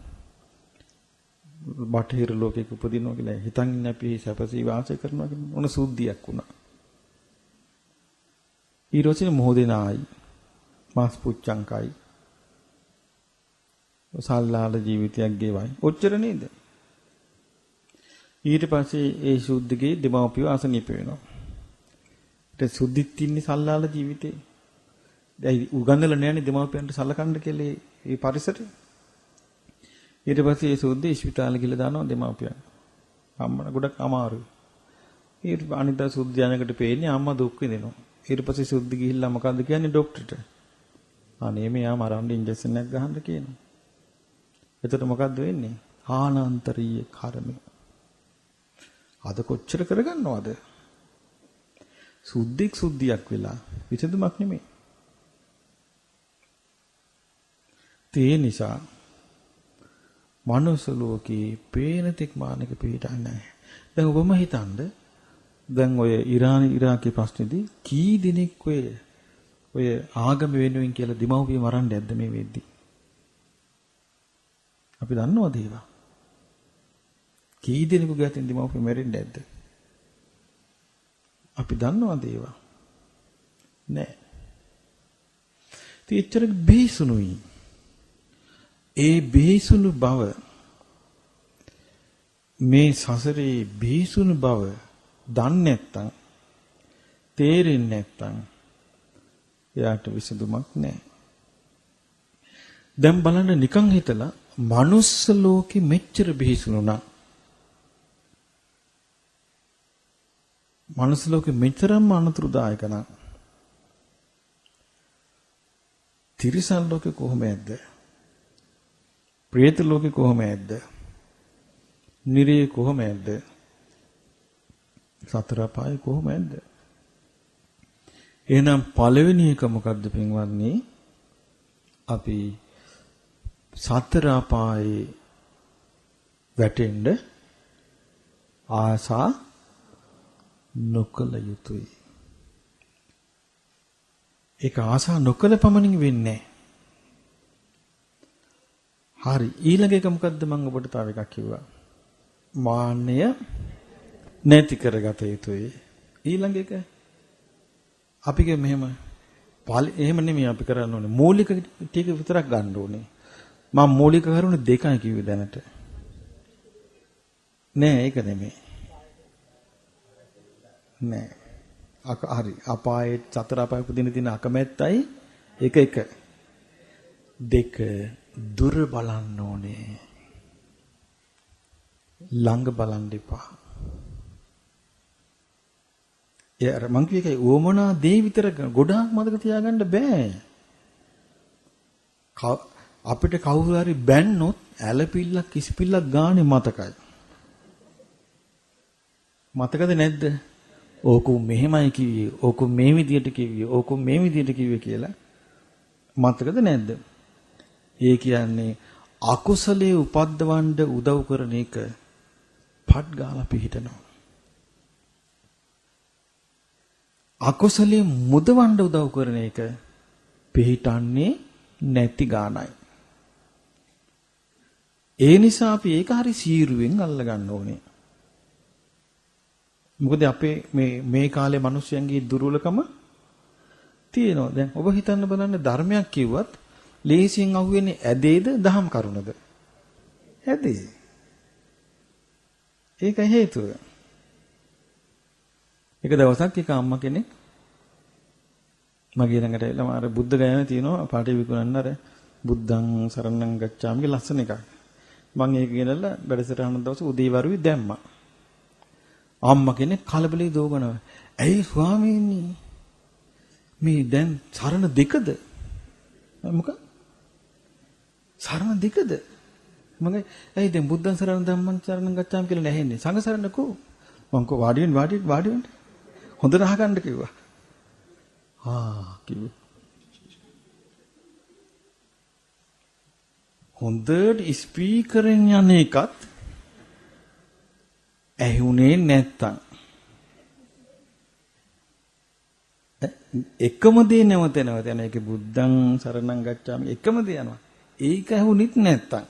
බටහිර ලෝකයක උපදිනවා කියලා හිතන් ඉන්න අපි සැපසී වාසය කරනවා කියන ඕන සුද්ධියක් වුණා. ඊරොසින මොහොතේනායි මාස් පුච්චංකයි සල්ලාල ජීවිතයක් ගෙවයි. ඔච්චර නේද? ඊට පස්සේ ඒ සුද්ධිගේ දෙමව්පියෝ අසනීප වෙනවා. ඒ සුද්ධිත් ඉන්නේ සල්ලාල ජීවිතේ. දැන් උගන්වලා නැන්නේ දෙමව්පියන්ට සලකන්න කියලා ඒ පරිසරේ. ඊට පස්සේ ඒ සුද්ධි ඉස්පිතාලේ ගිහලා දානවා දෙමව්පියන්. අම්මා ගොඩක් අමාරුයි. ඊට අනිද්දා සුද්ධි යනකට පේන්නේ අම්මා දුක් විඳිනවා. ඊට පස්සේ සුද්ධි ගිහිල්ලා මොකද්ද කියන්නේ ડોක්ටර්ට? අනේ මෙයා මරන්න ඉන්ජෙක්ෂන් එකක් ගහන්න කියනවා. එතකොට මොකද්ද වෙන්නේ? ආනන්තරීය කර්මය. අද කොච්චර කරගන්නවද? සුද්ධියක් වෙලා විසඳුමක් නෙමෙයි. ඒ නිසා මනුස්ස ලෝකේ පේන තෙක් මානක පිටන්නේ නැහැ. දැන් ඔබම හිතන්න දැන් ඔය ඉරාකේ ප්‍රශ්නේදී කී දිනෙක ඔය ආගම වෙනුවෙන් කියලා දෙමව්පිය මරන්න ඇද්ද මේ වෙද්දි? අපි දන්නවද ඒවා? කී දිනෙකගේ අතින් දෙමව්පිය මැරෙන්නේ ඇද්ද? අපි දන්නවද ඒවා? නෑ. තීච්චර බේසුනුයි. ඒ බේසුණු බව මේ සසරේ බේසුණු බව දන්නේ නැත්තම් තේරෙන්නේ නැත්තම් එයාට විසඳුමක් නැහැ. දැන් බලන්න නිකන් හිතලා මනුස්ස ලෝකෙ මෙච්චර බේසුණුනා. මනුස්ස ලෝකෙ මෙච්චරම අනතුරුදායක නම් තිරිසන් ලෝකෙ කොහොමද? ප්‍රේත ලෝකෙ කොහොමද? නිරේ කොහොමද? සතර පාය කොහොමද? එහෙනම් පළවෙනි එක මොකද්ද පින්වත්නි? අපි සතර පායේ වැටෙන්න ආසා නොකල යුතුයි. ඒක ආසා නොකල පමණින් වෙන්නේ හරි. ඊළඟ එක මොකද්ද මම ඔබට තව එකක් කිව්වා. මාන්නය නැති කරගත යුතුයි. ඊළඟ එක අපි මෙහෙම එහෙම නෙමෙයි අපි කරන්න ඕනේ. මූලික ටික විතරක් ගන්න ඕනේ. මම මූලික කරුණු දෙකයි කිව්වේ දැනට. නෑ ඒක නෙමෙයි. නෑ. හරි. අපායේ සතර අපායේ උපදින දින අකමැත්තයි එක. දෙක දුර බලන්න ඕනේ. ළඟ බලන්න එපා. ඒ මං කියේකයි ඕමනා දේ විතර ගොඩාක් මතක තියාගන්න බෑ. අපිට කවුරු හරි බැන්නොත් ඇලපිල්ලක් කිසිපිල්ලක් ගානේ මතකයි. මතකද නැද්ද? ඕක මෙහෙමයි කිව්වේ. ඕක මේ විදියට කිව්වේ. ඕක මේ විදියට කිව්වේ කියලා. මතකද නැද්ද? ඒ කියන්නේ අකුසලයේ උපද්දවන්න උදව් කරන එක පට් ගාලා පිහිටනවා. අකුසලයේ මුදවන්න උදව් කරන එක පිහිටන්නේ නැති ගානයි. ඒ නිසා අපි ඒක හරි සීරුවෙන් අල්ල ගන්න ඕනේ. මොකද අපේ මේ කාලේ මිනිස්යන්ගේ දුර්වලකම තියෙනවා. දැන් ඔබ හිතන්න බලන්න ධර්මයක් කිව්වත් ලේසියෙන් අහුවෙන්නේ ඇදේද දහම් කරුණද? ඇදේ. ඒක හේතුව. එක දවසක් එක අම්මා කෙනෙක් මගේ ළඟට එළම අර බුද්ධ ගායන තියෙනවා පාටි විකුණන්න අර බුද්ධං සරණං ගච්ඡාමිගේ ලස්සන එකක්. මම ඒක ගෙනල්ලා වැඩසටහන දවස් උදේ වරුවේ දැම්මා. අම්මා කෙනෙක් කලබලේ දෝගනවා. ඇයි ස්වාමීනි මේ දැන් සරණ දෙකද? මොකක්? සරණ දෙකද? මගේ ඇයි දැන් බුද්ධං සරණ ධම්මං සරණං ගච්ඡාමි කියලා නැහෙන්නේ? සංඝ සරණකෝ? මං කෝ වාඩි වෙන්න. හොඳට අහගන්න කිව්වා. කිව්වා. හොඳට ස්පීකරෙන් යන එකත් ඇහුනේ නැත්තම් එකම දේ නැවත යන එක බුද්ධං සරණං ගච්ඡාමි එකම දේ යනවා. ඒක ඇහුනිත් නැත්තම්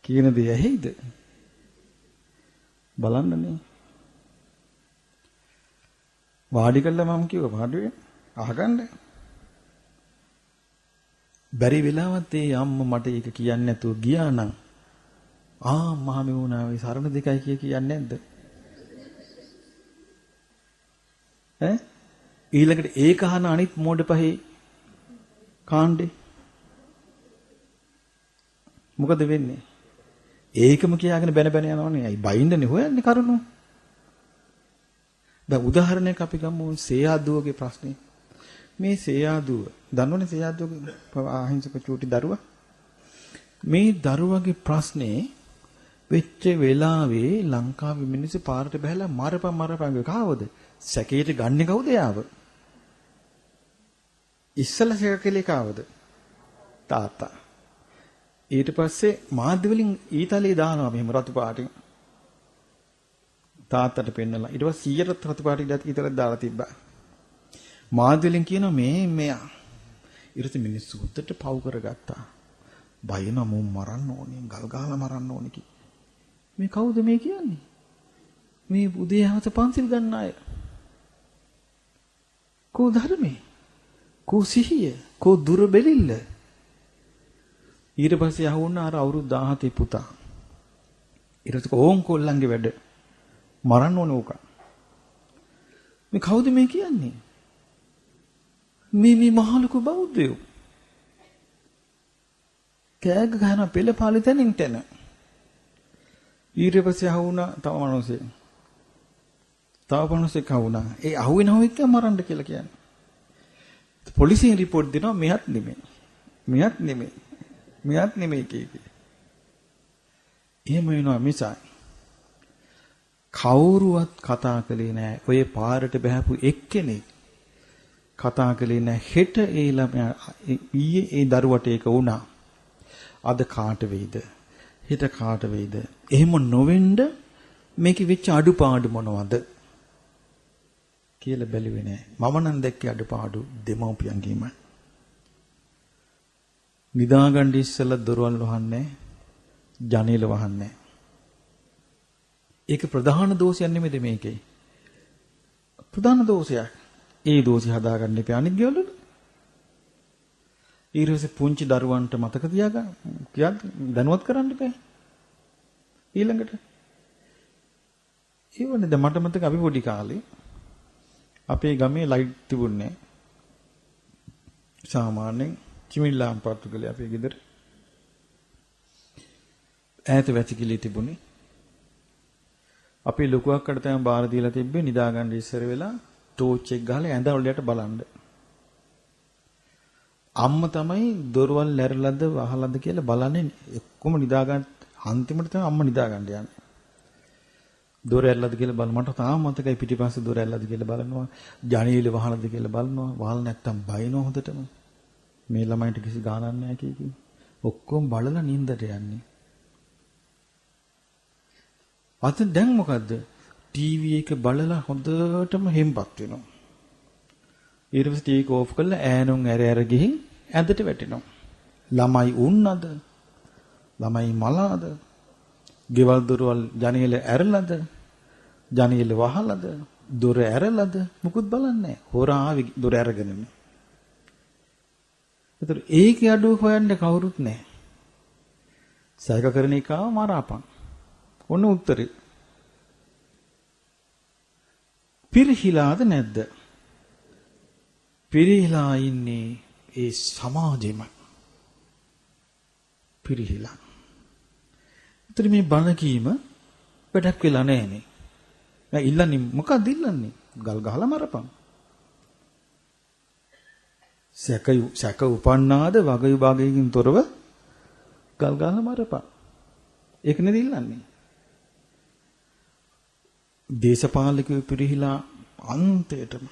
කියන දේ ඇහිද? බලන්නනේ. වාඩි කළා මම කිව්වා වාඩි වෙන්න අහගන්න. බැරි වෙලාවත් ඒ අම්මා මට ඒක කියන්නේ නැතුව ගියා නම් මහා මෙවුනාවේ සරණ දෙකයි කියන්නේ නැද්ද? ඊළඟට ඒක අහන අනිත් මෝඩ පහේ කාණ්ඩේ මොකද වෙන්නේ? ඒකම කියාගෙන බැන යනවනේ. අයි බයින්දනේ හොයන්නේ කරුණු. දැන් උදාහරණයක් අපි ගමු සේයාදුවගේ ප්‍රශ්නේ. මේ සේයාදුව දන්නවනේ සේයාදුවගේ අහිංසක චූටි දරුවා. මේ දරුවගේ ප්‍රශ්නේ වෙච්ච වෙලාවේ ලංකාවේ මිනිස්සු පාරට බහැලා මරපන් කවුද? සැකේට ගන්නේ කවුද යාව? ඉස්සලා සැකකලේ කවුද? තාත්තා. ඊට පස්සේ මාධ්‍ය වලින් ඊතලයේ දානවා මෙහෙම රතු පාටින්. තාත්තට පෙන්නලා. ඊට පස්සේ 100ට රතු පාටින් ඊතලෙන් දාලා තිබ්බා. මාධ්‍ය වලින් කියනවා මෙයා. ඊට පස්සේ මිනිස්සු උත්තට පව් කරගත්තා. බයන මම මරන්න ඕනේ, ගල් ගහලා මරන්න ඕනේ කි. මේ කවුද මේ කියන්නේ? මේ උදේහවස පන්සිල් ගන්න අය. කෝ ධර්මේ? කෝ සිහිය? කෝ දුර බෙලිල්ල? ඊට පස්සේ අහුවුණා අර අවුරුදු 17 පුතා. ඊට පස්සේ ඕන් කොල්ලන්ගේ වැඩ මරන්න ඕනේ ඕක. මේ කවුද මේ කියන්නේ? මේ මහලුකු බෞද්ධයෝ. කෑග ගහන පෙළ පාළි තැනින් තැන. ඊට පස්සේ අහුවුණා තව මිනිස්සෙක්. තව මිනිස්සෙක් අහුවුණා. ඒ අහුවෙනව එක්ක මරන්න කියලා කියන්නේ. පොලිසියෙන් රිපෝට් දෙනවා මෙහත් නෙමෙයි කීකේ. එහෙම වෙනවා මිසක් කවුරුවත් කතා කළේ නැහැ. ඔය පාරට බහැපු එක්කෙනෙක් කතා කළේ නැහැ. හෙට ඒ ළමයා ඊයේ ඒ දරුවට ඒක වුණා. අද කාට වෙයිද? හෙට කාට වෙයිද? එහෙම නොවෙන්න මේකේ වෙච්ච අඩුපාඩු මොනවද කියලා බැලුවේ නෑ. මම නම් දැක්කේ අඩුපාඩු දෙමව්පියන්ගේමයි. නිදාගන්න ඉස්සෙල්ලා දොරවල් වහන්නේ, ජනේල වහන්නේ. ඒක ප්‍රධාන දෝෂයක් නෙමෙයි මේකේ. ප්‍රධාන දෝෂයක්. ඒ දෝෂي හදාගන්න එපා අනිත් ගෙවල. ඊළඟට පුංචි දරුවන්ට මතක තියාගන්න. කියද්දි දැනුවත් කරන්න එපා. ඊළඟට ඊවනේ දැන් මට මතක අපි පොඩි කාලේ අපේ ගමේ ලයිට් තිබුණේ සාමාන්‍යයෙන් චිමිල්ලාම් පර්තුගලේ අපේ ගෙදර ඈත වැසිකිලි තිබුණේ. අපි ලොකු අක්කට තමයි බාර දීලා තිබ්බේ නිදා ගන්න ඉස්සර වෙලා ටෝච් එක ගහලා ඇඳ වලට බලන්න. අම්මා තමයි දොරවල් ලැරලද වහලද කියලා බලන්නේ. ඔක්කොම නිදා ගන්න අන්තිමට තමයි අම්මා නිදා ගන්න යන්නේ. දොර ඇරලාද කියලා බලන මට තාම මතකයි පිටිපස්සේ දොර ඇරලාද කියලා බලනවා. ජනේලෙ වහලාද කියලා බලනවා. වහල නැත්තම් බයිනෝ හොඳටම. මේ ළමයින්ට කිසි ගානක් නැහැ කී. ඔක්කොම බලලා නිින්දට යන්නේ. අත දැන් මොකද්ද? ටීවී එක බලලා හොඳටම හෙම්පත් වෙනවා. ඊට පස්සේ ටීවී එක ඕෆ් කරලා ඈනුන් ඇර ගිහින් ඇඳට වැටෙනවා. ළමයි උන්නද? ළමයි මලාද? ගෙවල් දොරවල් ජනේල ඇරලාද? ජනේල වහලාද? දොර ඇරලාද? මුකුත් බලන්නේ නැහැ. හොරා ආවි දොර ඇරගෙනම. ඒතර ඒකේ අඩුව හොයන්න කවුරුත් නැහැ. සයක කරන එකව මරාපන්. ඔන්න උත්තරේ. පිරිහිලාද නැද්ද? පිරිහිලා ඉන්නේ ඒ සමාජෙම. පිරිහිලා. ඒතර මේ බණ කීම වැඩක් වෙලා නැහනේ. දැන් ඉල්ලන්නේ මොකක්ද ඉල්ලන්නේ? ගල් ගහලා මරපන්. සැක උපන්නාද වග විභාගයකින් තොරව ගල් ගහලා මරපන්. ඒක නේද ඉල්ලන්නේ? දේශපාලකයෝ පිරිහිලා අන්තයටම,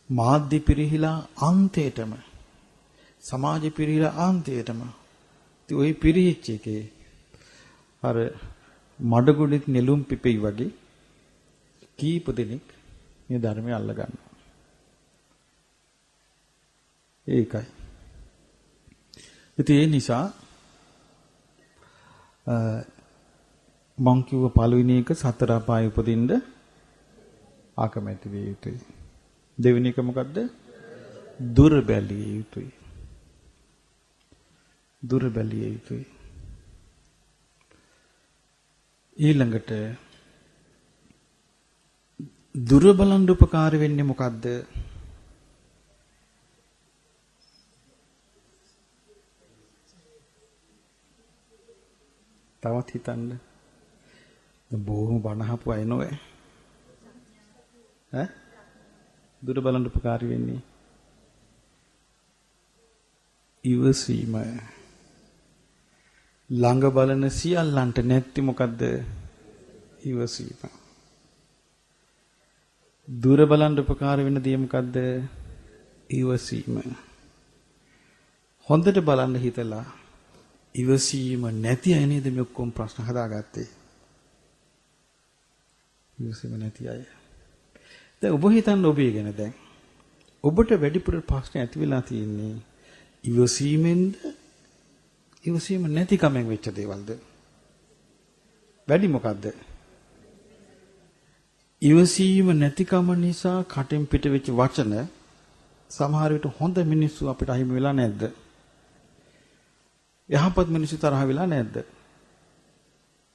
මාධ්‍ය පිරිහිලා අන්තයටම, සමාජය පිරිහිලා අන්තයටම. ඉතින් ওই පිරිහිච්ච එකේ අර මඩගොඩෙත් නෙළුම් පිපෙයි වගේ කීප දෙනෙක් මේ ධර්මය අල්ල ගන්නවා. ඒකයි. ඉතින් ඒ නිසා මං කිව්ව පළවෙනි එක සතර අපාය උපදින්න ආකමැති විය යුතුයි. දෙවෙනි එක මොකද්ද? දුර බැලිය යුතුයි. දුර බැලිය යුතුයි. ඊළඟට දුර බලන් උපකාර වෙන්නේ මොකද්ද? තවත් හිතන්න. බොහොම බනහපු අය නෝවේ. ඈ? දුර බලන් උපකාරී වෙන්නේ. ඉවසීම. ළඟ බලන සියල්ලන්ට නැති මොකද්ද? ඉවසීම. දුර බලන් උපකාර වෙන දේ මොකද්ද? ඉවසීම. හොඳට බලන්න හිතලා ඉවසීම නැති අය නේද මේ ඔක්කොම ප්‍රශ්න හදාගත්තේ. ඉවසීම නැති අය. දැන් ඔබ හිතන්න ඔබේ ගැන දැන්. ඔබට වැඩිපුර ප්‍රශ්න ඇති වෙලා තියෙන්නේ ඉවසීමෙන්ද? ඉවසීම නැති කමෙන් වෙච්ච දේවල්ද? වැඩි මොකද්ද? ඉවසීම නැතිකම නිසා කටෙන් පිට වෙච්ච වචන සමහර විට හොඳ මිනිස්සු අපිට අහිමි වෙලා නැද්ද? යහපත් මිනිස්සු තරහ වෙලා නැද්ද?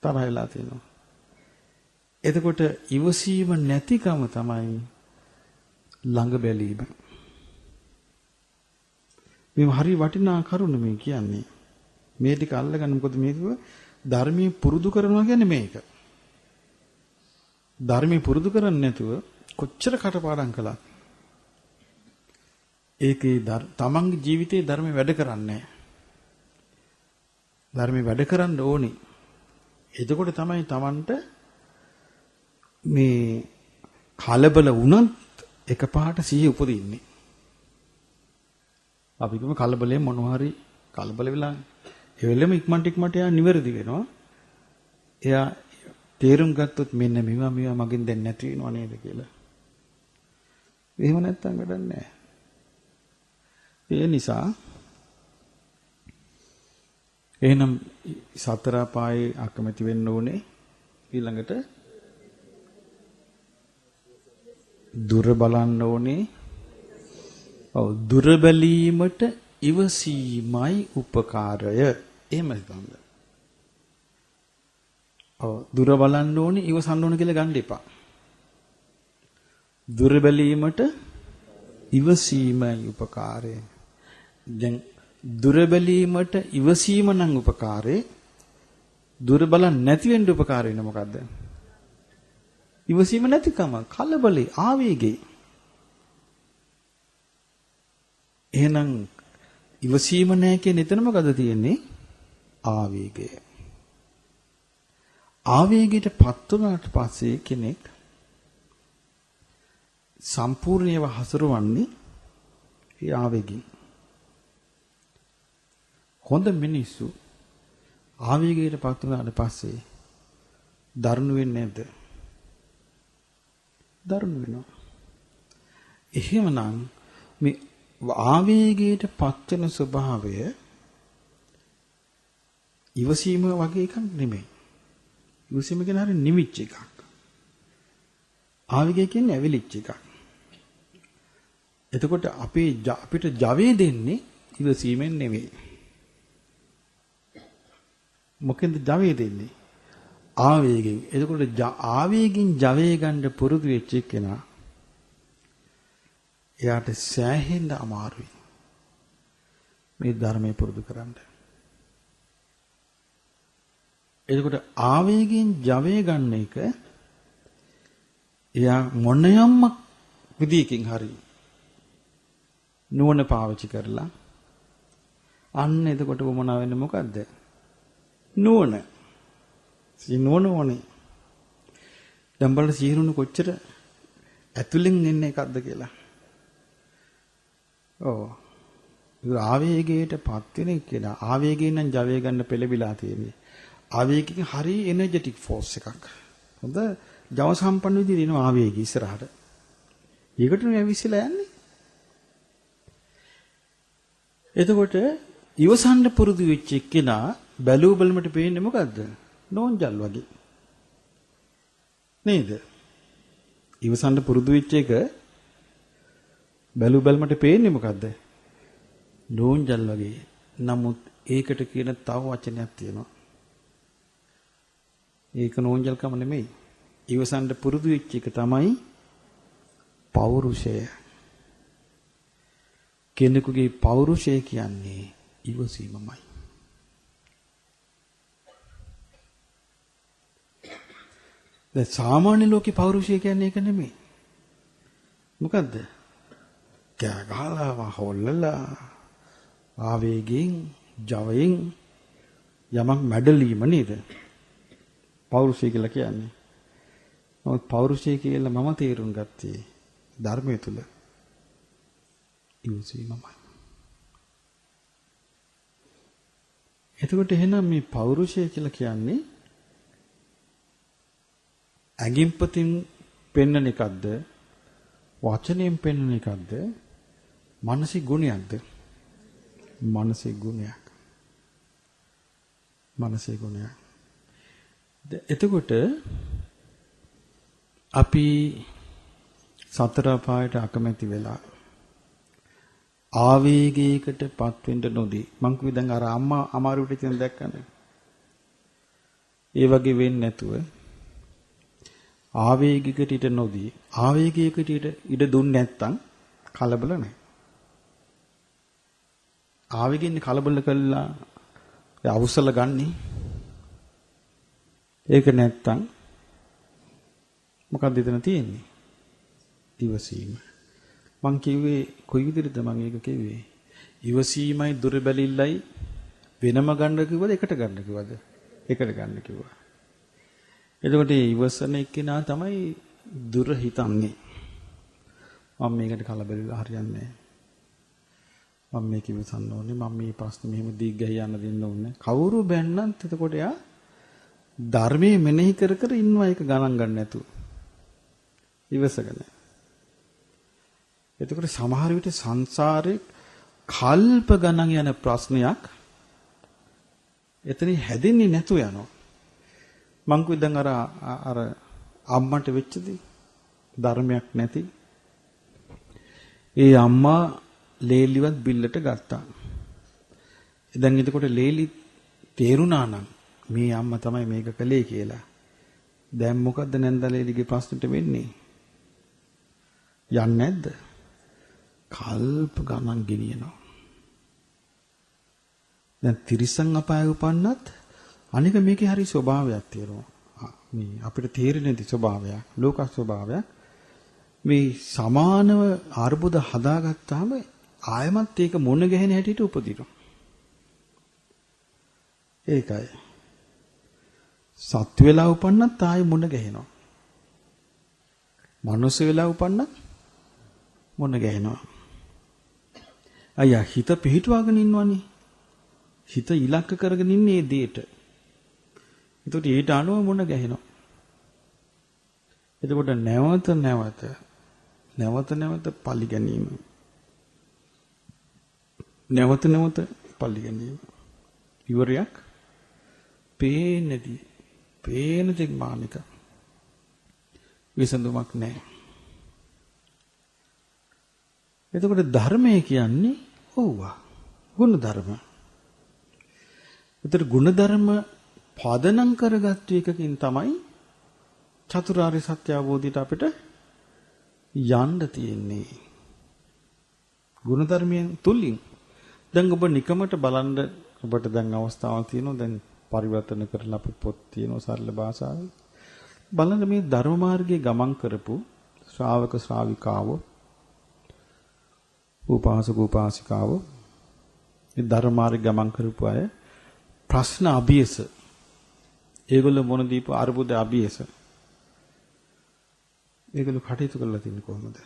තරහ වෙලා තියෙනවා. එතකොට ඉවසීම නැතිකම තමයි ළඟ බැලීම. මේ හරි වටිනා කරුණ මේ කියන්නේ. මේ ටික අල්ලගන්න මොකද මේක ධර්මයේ පුරුදු කරනවා කියන්නේ මේක. ධර්මයේ පුරුදු කරන්නේ නැතුව කොච්චර කටපාඩම් කළත් ඒකේ තමන්ගේ ජීවිතේ ධර්මයේ වැඩ කරන්නේ නැහැ. ධර්මයේ වැඩ කරන්න ඕනේ. එතකොට තමයි තමන්ට මේ කලබල වුණත් එකපාරට සිහිය උපදින්නේ. අපි කියමු කලබලයෙන් මොනවා හරි කලබල වෙලා ඒ වෙලෙම ඉක්මනට යා නිවැරදි වෙනවා. එයා තේරුම් ගත්තොත් මෙන්න මේවා මගෙන් දැන් නැති වෙනව නේද කියලා. එහෙම නැත්තම් වැඩක් නැහැ. ඒ නිසා එහෙනම් සතර අපායේ අකමැති වෙන්න ඕනේ. ඊළඟට දුර බලන්න ඕනේ. ඔව් දුර බැලීමට ඉවසීමයි උපකාරය. එහෙම හිතන්න. ඔව් දුර බලන්න ඕනේ ඉවසන්න ඕනේ කියලා ගන්න එපා. දුර බැලීමට ඉවසීමයි උපකාරය. දැන් දුර බැලීමට ඉවසීම නම් උපකාරේ. දුර බලන්න නැති වෙන්න උපකාර වෙන මොකද්ද? ඉවසීම නැතිකම, කලබලේ, ආවේගේ. එහෙනම් ඉවසීම නැහැ කියන එතන මොකද තියෙන්නේ? ආවේගය. ආවේගයට පත් වුණාට පස්සේ කෙනෙක් සම්පූර්ණයව හසුරවන්නේ ඒ ආවේගයෙන්. හොඳ මිනිස්සු ආවේගයට පත් වුණාට පස්සේ දරුණු වෙන්නේ නැද්ද? දරුණු වෙනවා. එහෙමනම් මේ ආවේගයට පත් වෙන ස්වභාවය ඉවසීම වගේ එකක් නෙමෙයි. ඉවසීම කියන්නේ හරිය නිමිච්ච එකක්. ආවේගය කියන්නේ ඇවිලිච්ච එකක්. එතකොට අපිට ජවය දෙන්නේ ඉවසීමෙන් නෙමෙයි. මොකෙන්ද ජවය දෙන්නේ? ආවේගයෙන්. එතකොට ආවේගයෙන් ජවය ගන්න පුරුදු වෙච්ච කෙනා එයාට සෑහෙන්න අමාරුයි මේ ධර්මයේ පුරුදු කරන්න. එතකොට ආවේගයෙන් ජවය ගන්න එක එයා මොනියම්ම විදියකින් හරි නුවණ පාවිච්චි කරලා අන්න එතකොට වමනා වෙන්නේ මොකද්ද? නුවණ. නුවණ ඕනේ. දැන් බලන්න සීරුණු කොච්චර ඇතුලෙන් එන්නේ එකක්ද කියලා. ඔව්. ආවේගයට පත් වෙන කෙනා ආවේගයෙන් නම් ජවය ගන්න පෙළඹිලා තියෙන්නේ. ආවේගයෙන් හරි එනර්ජටික් ෆෝස් එකක්. හොඳ ජව සම්පන්න විදිහට එනවා ආවේගය ඉස්සරහට. ඒකට නේ විශ්ලා යන්නේ. එතකොට ඉවසන්න පුරුදු වෙච්ච කෙනා බැලූ බලමට පේන්නේ මොකද්ද? නෝන්ජල් වගේ. නේද? ඉවසන්න පුරුදු වෙච්ච එක බැලූ බලමට පේන්නේ මොකද්ද? නෝන්ජල් වගේ. නමුත් ඒකට කියන තව වචනයක් තියෙනවා. ඒක නෝන්ජල්කම නෙමෙයි. ඉවසන්න පුරුදු වෙච්ච එක තමයි පෞරුෂය. කෙනෙකුගේ පෞරුෂය කියන්නේ ඉවසීමමයි. දැන් සාමාන්‍ය ලෝකේ පෞරුෂය කියන්නේ ඒක නෙමෙයි. මොකද්ද? කෑ ගහලා හොල්ලලා ආවේගයෙන් ජවයෙන් යමක් මැඩලීම නේද? පෞරුෂය කියලා කියන්නේ. නමුත් පෞරුෂය කියලා මම තේරුම් ගත්තේ ධර්මයේ තුල ඉවසීමමයි. එතකොට එහෙනම් මේ පෞරුෂය කියලා කියන්නේ ඇඟින්පතින් පෙන්වන එකක්ද වචනයෙන් පෙන්වන එකක්ද මානසික ගුණයක්ද? මානසික ගුණයක්. මානසික ගුණයක්. එතකොට අපි සතර පායට අකමැති වෙලා ආවේගයකටපත් වෙන්න නොදී මං කිව්වේ දැන් අර අම්මා අමාරුවට තියෙන දැක්කනේ. ඒ වගේ වෙන්නේ නැතුව ආවේගයකට ඉඩ නොදී ආවේගයකට ඉඩ දුන්නේ නැත්තම් කලබල නැහැ. ආවේගයෙන් කලබල කළා අවසල ගන්නේ. ඒක නැත්තම් මොකක්ද එතන තියෙන්නේ? ඉවසීම. මං කිව්වේ කොයි විදිහටද මං ඒක කිව්වේ? ඉවසීමයි දුර බැලිල්ලයි වෙනම ගන්න කිව්වද එකට ගන්න කිව්වද? එකට ගන්න කිව්වා. එතකොට ඉවසන එක්කෙනා තමයි දුර හිතන්නේ. මම මේකට කලබල වෙලා හරියන්නේ නැහැ. මම මේක ඉවසන්න ඕනේ. මම මේ ප්‍රශ්නේ මෙහෙම දීග්ගහ යන්න දෙන්න ඕනේ. කවුරු බැන්නත් එතකොට යා ධර්මයේ මෙනෙහි කර කර ඉන්නවා ඒක ගණන් ගන්න නැතුව. ඉවසගෙන. එතකොට සමහර විට සංසාරේ කල්ප ගණන් යන ප්‍රශ්නයක් එතන හැදෙන්නේ නැතු යනවා. මං කිව්ව දැන් අර අම්මට වෙච්චදී ධර්මයක් නැති. ඒ අම්මා ලේලිවත් බිල්ලට ගත්තා. දැන් එතකොට ලේලි තේරුණා නම් මේ අම්මා තමයි මේක කළේ කියලා. දැන් මොකද්ද නැන්දලේලිගේ ප්‍රශ්නෙට වෙන්නේ? යන්නේ නැද්ද? කල්ප ගණන් ගෙනියනවා. දැන් තිරිසන් අපාය උපන්නත් අනික මේකේ හරි ස්වභාවයක් තියෙනවා. මේ අපිට තේරෙන්නේ ස්වභාවයක්, ලෝක ස්වභාවයක්. මේ සමානව අර්බුද හදාගත්තාම ආයමත් ඒක මොන ගැහෙන හැටියට උපදිනවා. ඒකයි. සත්ව වෙලා උපන්නත් ආයෙ මොන ගැහෙනවා. මනුස්ස වෙලා උපන්නත් මොන ගැහෙනවා. අයියා හිත පිහිටුවාගෙන ඉන්නවනේ. හිත ඉලක්ක කරගෙන ඉන්නේ මේ දෙයට. ඒකට ඊට අනුව මොන ගැහෙනවා. එතකොට නැවත පලි ගැනීම. නැවත පලි ගැනීම. ඉවරයක් පේන්නේදී. පේන දෙයක් මානික. විසඳුමක් නැහැ. එතකොට ධර්මය කියන්නේ ඕවා. ගුණ ධර්ම. ඒතර ගුණ ධර්ම පදනම් කරගත්තු එකකින් තමයි චතුරාර්ය සත්‍ය අවබෝධයට අපිට යන්න තියෙන්නේ. ගුණ ධර්මයෙන් තුලින් දැන් ඔබ නිකමට බලන්න ඔබට දැන් අවස්ථාවක් තියෙනවා දැන් පරිවර්තන කරලා අපේ පොත් තියෙනවා සරල භාෂාවෙන් බලන්න මේ ධර්ම මාර්ගයේ ගමන් කරපු ශ්‍රාවක ශ්‍රාවිකාවෝ උපාසක උපාසිකාවෝ මේ ධර්ම මාර්ගයේ ගමන් කරපු අය ප්‍රශ්න අභියස ඒගොල්ලෝ මොන දීප අරුබුද අභියස ඒගොල්ලෝ කටයුතු කරලා තින්නේ කොහොමද?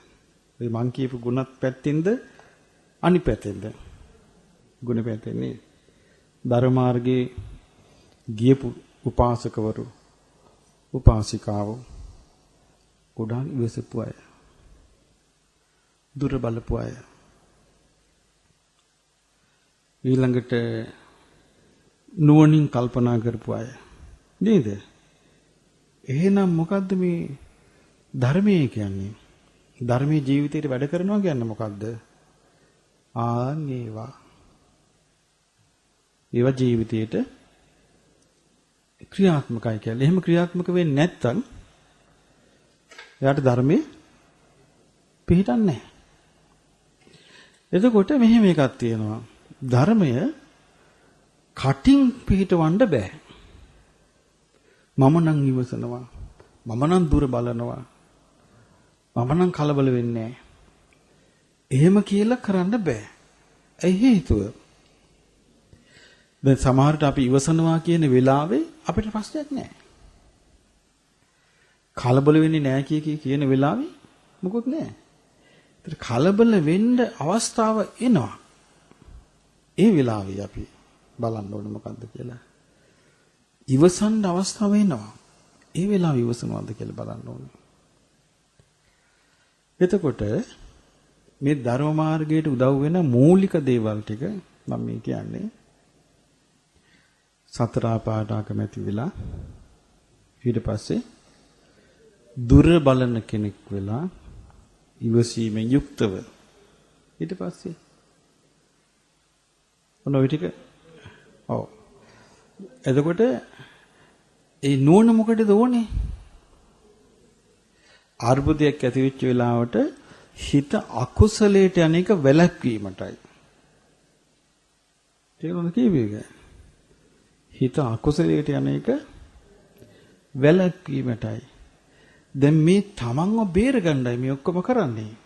ඒ මං කියපු ගුණත් පැත්තෙන්ද අනිත් පැත්තෙන්ද? ගුණ පැත්තෙන්නේ ධර්ම මාර්ගයේ ගියපු උපාසකවරු උපාසිකාවෝ ගොඩාක් ඉවසපු අය දුර බලපු අය ඊළඟට නුවණින් කල්පනා කරපු අය නේද? එහෙනම් මොකද්ද මේ ධර්මයේ කියන්නේ? ධර්මයේ ජීවිතේට වැඩ කරනවා කියන්නේ මොකද්ද? ඒවා ජීවිතේට ක්‍රියාත්මකයි කියලා. එහෙම ක්‍රියාත්මක වෙන්නේ නැත්නම් එයාට ධර්මයේ පිහිටන්නේ නැහැ. එතකොට මෙහෙම එකක් තියෙනවා. ධර්මය කටින් පිහිටවන්න බෑ. මම නම් ඉවසනවා. මම නම් දුර බලනවා. මම නම් කලබල වෙන්නේ නැහැ. එහෙම කියලා කරන්න බෑ. ඇයි හේතුව? දැන් සමහරට අපි ඉවසනවා කියන වෙලාවේ අපිට ප්‍රශ්නයක් නැහැ. කලබල වෙන්නේ නැහැ කියන වෙලාවේ මොකොත් නැහැ. ඒතර කලබල වෙන්න අවස්ථාව එනවා. ඒ වෙලාවේ අපි බලන්න ඕනේ මොකද්ද කියලා. ඉවසන්න අවස්ථාව එනවා. ඒ වෙලාවේ ඉවසනවාද කියලා බලන්න ඕනේ. එතකොට මේ ධර්ම මාර්ගයට උදව් වෙන මූලික දේවල් ටික මම මේ කියන්නේ සතර ආපායට අකමැති වෙලා ඊට පස්සේ දුර බලන කෙනෙක් වෙලා ඉවසීමෙන් යුක්තව ඊට පස්සේ ඔන්න ඔය ටික එතකොට ඒ නුවණ මොකටද ඕනේ? අර්බුදයක් ඇති වෙච්ච වෙලාවට හිත අකුසලයට යන්නේක වැළැක්වීමටයි. තේරුණාද කීවේ? හිත අකුසලයට යන්නේක වැළැක්වීමටයි. දැන් මේ තමන්ව බේරගන්නයි මේ ඔක්කොම කරන්නේ.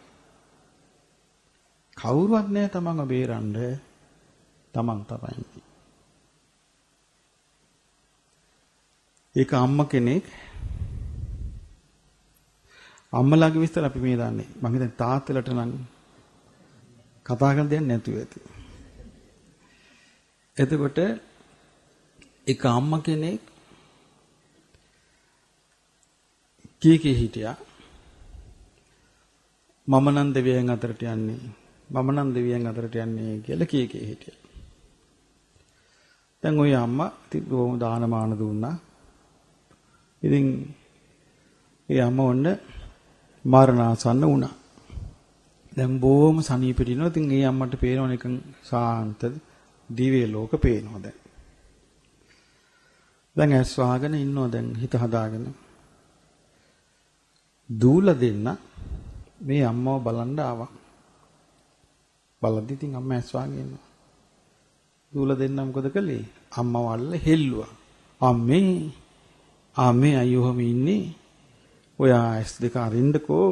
කවුරුවත් නෑ තමන්ව බේරන්න. තමන් තමයි. ඒක අම්මා කෙනෙක් අම්මලාගේ විස්තර අපි මේ දන්නේ. මම හිතන්නේ තාත්තලට නම් කතා කරන්න දෙයක් නැතුව ඇති. එතකොට එක අම්මා කෙනෙක් කී හිටියා. මම නම් දෙවියන් අතරට යන්නේ. මම නම් දෙවියන් අතරට යන්නේ කියලා කී හිටියා. දැන් ওই අම්මා බොහොම දානමාන දුන්නා. ඉතින් ඒ අම්මා ඔන්න මරණාසන්න වුණා. දැන් බොහොම සනීපෙට ඉනවා. ඉතින් ඒ අම්මට පේනවා නිකන් සාන්ත දිව්‍ය ලෝක පේනවා දැන්. දැන් ඇස් වහගෙන ඉන්නවා දැන් හිත හදාගෙන. දූල දෙන්න මේ අම්මව බලන්න ආවා. බලද්දි ඉතින් අම්මා ඇස් වහගෙන ඉන්නවා. දූල දෙන්න මොකද කළේ? අම්මව අල්ල හෙල්ලුවා. අම්මේ අයියෝම ඉන්නේ. ඔයා ඇස් දෙක අරින්නකෝ.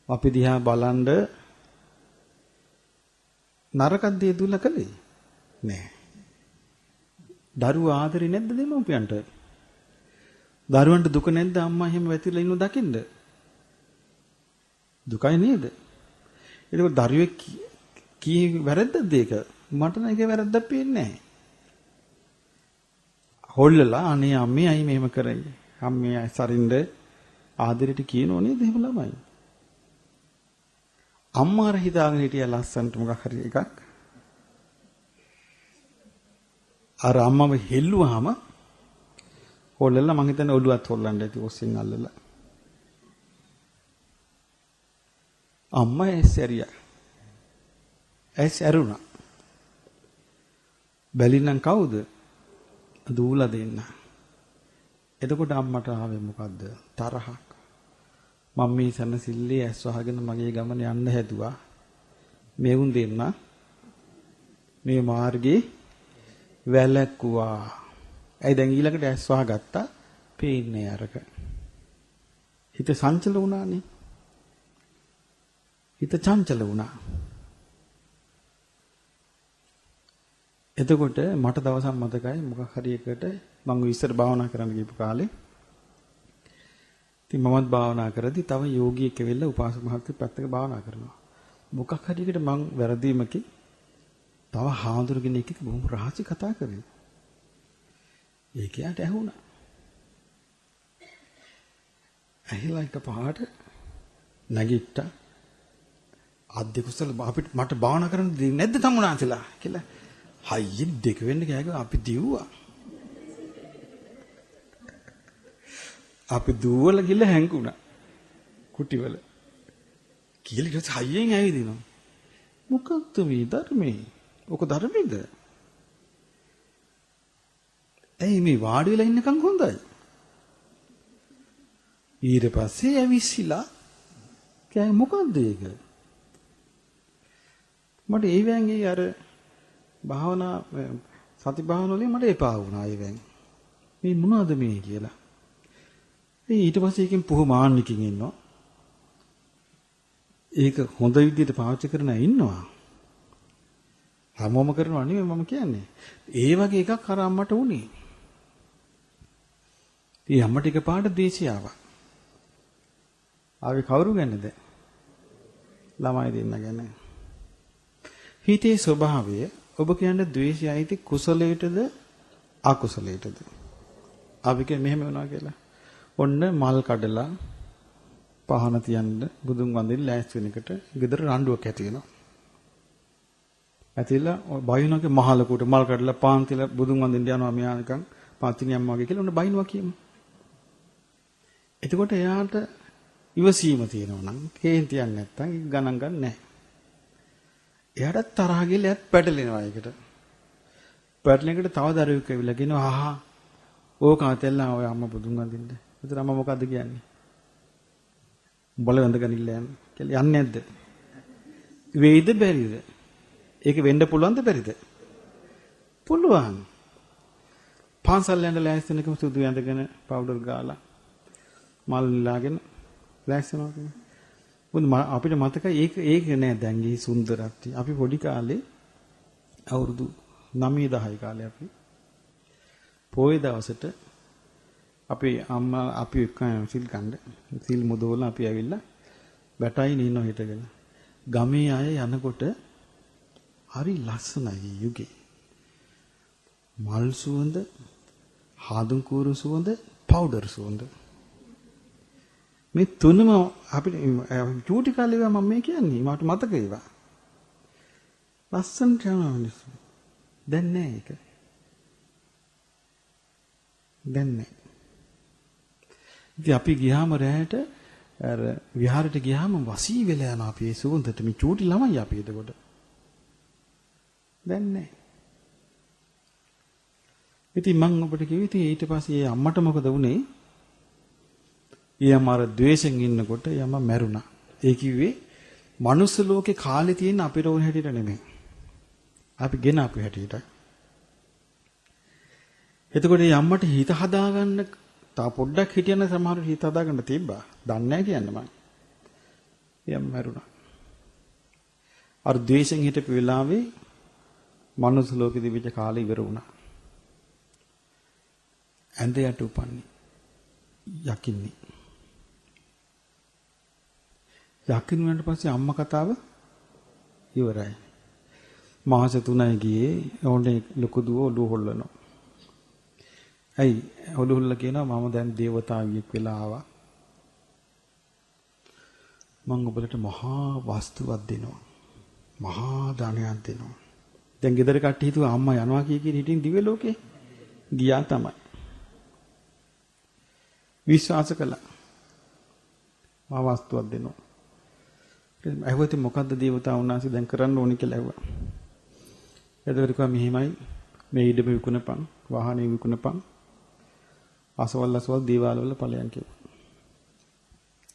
අපි දිහා බලන්න නරකද දේ දුල කළේ? නෑ. දරුවා ආදරේ නැද්ද දෙමව්පියන්ට? දරුවන්ට දුක නැද්ද අම්මා එහෙම වැතිරලා ඉන්නව දකින්න? දුකයි නේද? ඒක දරුවෙක් කී වැරද්දද ඒක? මට නම් ඒක වැරද්දක් පේන්නේ නැහැ. හොල්ලලා අනේ අම්මේ අයි මෙහෙම කරයි. අම්මේ සරින්ද ආදරෙට කියනෝ නේද එහෙම ළමයි. අම්මාර හිතාගෙන හිටියා ලස්සන්ට මොකක් හරි එකක්. අර අම්මව හෙල්ලුවාම හොල්ලලා මං හිතන්නේ ඔළුවත් හොල්ලන්න ඇති ඔස්සෙන් අල්ලලා. අම්මා ඇස්සරියා. ඇස් ඇරුණා. බැලින්නම් කවුද? දූලා දෙන්න. එතකොට අම්මට ආවේ මොකද්ද? තරහක්. මම මේ සනසිල්ලේ ඇස් වහගෙන මගේ ගමන යන්න හැදුවා. මෙවුන් දෙන්න මේ මාර්ගේ වැලකුවා. ඇයි දැන් ඊළඟට ඇස් වහගත්තා? පේන්නේ අරක. හිත සංචල වුණානේ. හිත චංචල වුණා. එතකොට මට දවසක් මතකයි මොකක් හරි එකට මම ඉස්සර භාවනා කරන්න ගිහපු කාලේ ඉතින් මමත් භාවනා කරද්දි තව යෝගියෙක් වෙලා උපාසක මහත්තයෙක් පැත්තක භාවනා කරනවා. මොකක් හරි එකට මං වැරදීමකින් තව හාමුදුරුවෝ කෙනෙක් බොහොම රහසි කතා කරේ. ඒක යට ඇහුණා. ඇහිලා එකපාරට නැගිට්ටා. ආද්‍ය කුසල අපිට මට භාවනා කරන්න දෙන්නේ නැද්ද තමුණාන්සලා කියලා. හයියෙන් දෙක වෙන්න ගෑගා අපි දිව්වා. අපි දුවල ගිල හැංගුණා. කුටිවල. කියලා ඊට හයියෙන් ඇවිදිනවා. මොකක්ද මේ ධර්මයේ? ඔක ධර්මෙද? ඇයි මේ වාඩි වෙලා ඉන්නකම් හොඳයි. ඊට පස්සේ ඇවිස්සලා කෑ මොකද්ද ඒක? මට ඒ වෑංගේ අර භාවනා සති භාවනාවල මට එපා වුණා ඒ වෑං. මේ මොනවද මේ කියලා. ඊට පස්සේ එකෙන් පුහු මාන්නිකින් ඉන්නවා. ඒක හොඳ විදිහට පාවිච්චි කරන අය ඉන්නවා. හැමෝම කරනවා නෙමෙයි මම කියන්නේ. ඒ වගේ එකක් අර අම්මට උනේ. ඒ අම්මට එකපාරට දේශය ආවා. ආවේ කවුරු ගැනද? ළමයි දෙන්න ගැන. හිතේ ස්වභාවය ඔබ කියන්නේ ද්වේෂය ඇයිද කුසලයටද අකුසලයටද? අපි කියන්නේ මෙහෙම වෙනවා කියලා. ඔන්න මල් කඩලා පහන තියන්න බුදුන් වන්දින්න ලෑස්ති වෙනකොට ගෙදර රණ්ඩුවක් ඇති වෙනවා. ඇතිලා බයිනෝගේ මහලකුට මල් කඩලා පාන් තියලා බුදුන් වන්දින්න යනවා මෙයා නිකන් පාතිනි අම්මා වගේ කියලා ඔන්න බයිනවා කියමු. එතකොට එයාට ඉවසීම තියෙනවා නම් කේන්තියක් නැත්තම් ගණන් ගන්න නැහැ. එයාට තරහ ගිහලා එයාත් පැටලෙනවා ඒකට. පැටලෙනකොට තව දරුවෙක් ඇවිල්ලා කියනවා ආහා ඕක අතල්ලා ඔය අම්මා බුදුන් වන්දින්න. ඒතර අම්මා මොකද්ද කියන්නේ? උඹල වැඳගෙන ඉල්ල යන්නේ කියලා යන්නේ නැද්ද? වෙයිද බැරිද? ඒක වෙන්න පුළුවන්ද බැරිද? පුළුවන්. පාන්සල් යන ලෑස්ති වෙනකම් සුදු ඇඳගෙන පවුඩර් ගාලා මල් ලාගෙන ලෑස්ති වෙනවා කියන්නේ. මොකද අපිට මතකයි ඒක නෑ දැන් මේ සුන්දරත්වය. අපි පොඩි කාලේ අවුරුදු 9 10 කාලේ අපි පොයේ දවසට අපේ අම්මා අපි එක්කම සිල් ගන්න සිල් මුදවල අපි ඇවිල්ලා බැටයින් ඉන්නව හිටගෙන ගමේ අය යනකොට හරි ලස්සනයි යුගේ මල් සුවඳ හාදුන් කූරු සුවඳ පවුඩර් සුවඳ මේ තුනම අපිට චූටි කාලේ මම මේ කියන්නේ මට මතක ඒවා. ලස්සනට යනවා මිනිස්සු. දැන් නෑ ඒක. දැන් නෑ. ඉතින් අපි ගියාම රැයට අර විහාරයට ගියාම වසී වෙලා යනවා අපි ඒ සුවඳට. මේ චූටි ළමයි අපි එතකොට. දැන් නෑ. ඉතින් මම ඔබට කිව්වේ ඉතින් ඊට පස්සේ ඒ අම්මට මොකද වුනේ? ඊයම අර ද්වේෂෙන් ඉන්නකොට ඊයම මැරුණා. ඒ කිව්වේ මනුස්ස ලෝකේ කාලේ තියෙන අපිට ඕන හැටියට නෙමෙයි. අපි ගෙන අපේ හැටියට. එතකොට මේ අම්මට හිත හදාගන්න තා පොඩ්ඩක් හිටියන සමහර හිත හදාගන්න තිබ්බා. දන්නේ නැහැ කියන්න මම. ඊයම මැරුණා. අර ද්වේෂෙන් හිටපු වෙලාවේ මනුස්ස ලෝකෙ දිවිච්ච කාලේ ඉවර වුණා. ඇඳ යට උපන්නේ යකින්නේ. යකින් වුණාට පස්සේ අම්මා කතාව ඉවරයි. මාස 3යි ගියේ ඕනේ ලොකු දුව ඔළුව හොල්ලනවා. ඇයි ඔළුව හොල්ලලා කියනවා මම දැන් දේවතාවියෙක් වෙලා ආවා. මම ඔබලට මහා වස්තුවක් දෙනවා. මහා ධනයක් දෙනවා. දැන් ගෙදර කට්ටිය හිතුවා අම්මා යනවා කිය කී හිටින් දිව්‍ය ලෝකේ ගියා තමයි. විශ්වාස කළා. මා වස්තුවක් දෙනවා. ඇහුවත් මොකද්ද දේවතාවුන් වහන්සේ දැන් කරන්න ඕනි කියලා ඇහුවා. එතකොට කිව්වා මෙහිමයි මේ ඉඩම විකුණපන්, වාහනේ විකුණපන්, අසවල් දේවාල වල ඵලයන් කිව්වා.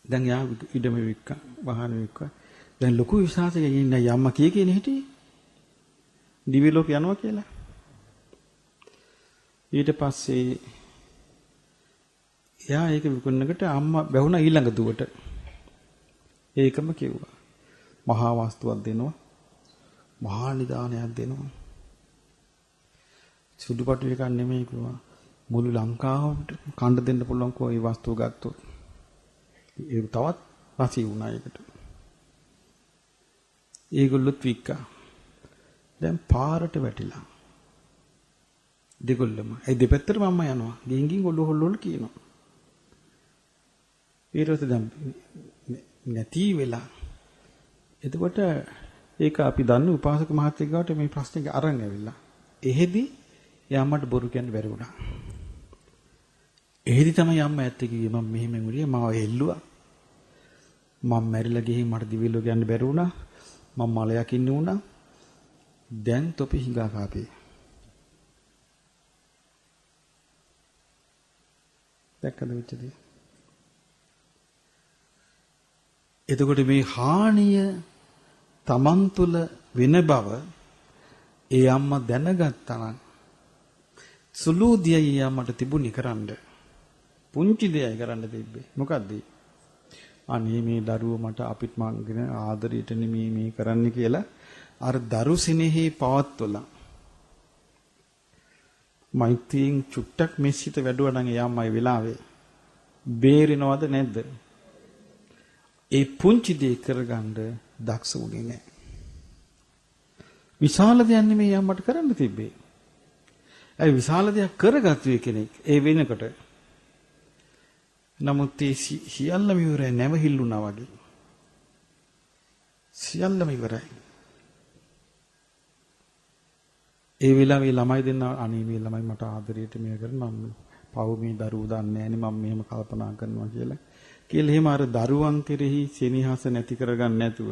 දැන් යා ඉඩම වික්කා, වාහනේ වික්කා. දැන් ලොකු විශ්වාසයකින් ඉන්න යම්මා කියන හිටියේ. දිව්‍ය ලෝක යනවා කියලා. ඊට පස්සේ යා ඒක විකුණනකට අම්මා බැහුණා ඊළඟ දුවට. ඒකම කිව්වා. මහා වස්තුවක් දෙනවා. මහා නිදානයක් දෙනවා. සුදුපටු එකක් නෙමෙයි කිව්වා. මුළු ලංකාවට කණ්ඩ දෙන්න පුළුවන් කෝ මේ වස්තුව ගත්තොත්. ඒක තවත් රසී වුණා ඒකට. ඒගොල්ලොත් වික්කා. දැන් පාරට වැටිලා. දෙගොල්ලම. ඒ දෙපැත්තටම අම්මා යනවා. ගින් ඔළුව හොල්ලවල කියනවා. ඊට දැන් නැති වෙලා. එතකොට ඒක අපි දන්න උපාසක මහත්තයෙක් ගාවට මේ ප්‍රශ්නේ අරන් ඇවිල්ලා. එහෙදි යම්මට බොරු කියන්න බැරි වුණා. එහෙදි තමයි අම්මා ඇත්ත කිව්වේ මම මෙහෙම මුරිය මාව හෙල්ලුවා. මම මැරිලා ගිහින් මට දිවි ලෝක යන්න බැරි වුණා. මම මලයක් ඉන්න වුණා. දැන් තොපි හිඟා කාපේ. දැක්කද විතරයි. එතකොට මේ හානිය තමන් තුළ වෙන බව ඒ අම්මා දැනගත්තා නම් සුළු දියයි අම්මට තිබුණේ කරන්න. පුංචි දෙයයි කරන්න තිබ්බේ. මොකද්ද? අනේ මේ දරුවෝ මට අපිට මංගෙන ආදරයට නෙමෙයි මේ කරන්න කියලා අර දරු සිනෙහි පවත්වලා මෛත්‍රියෙන් චුට්ටක් මෙසිත වැඩුවා නම් ඒ අම්මයි වෙලාවේ බේරිනවද නැද්ද? ඒ පුංචි දේ කරගන්න දක්ෂ වුණේ නැහැ. විශාල දෙයක් නෙමෙයි අම්මට කරන්න තිබ්බේ. ඒ විශාල දෙයක් කරගත්තු කෙනෙක් ඒ වෙනකොට. නමුත් ඒ සියල්ලම ඉවරයි නැවහිල්ලුණා වගේ. සියල්ලම ඉවරයි. ඒ වෙලාවේ ළමයි දෙන්න අනේ මේ ළමයි මට ආදරයට මේ කරන මම පව් මේ දරුවෝ දන්නේ නැහැ නේ මම මෙහෙම කල්පනා කරනවා කියලා. කියලා එහෙම අර දරුවන් කෙරෙහි සෙනෙහස නැති කරගන්න නැතුව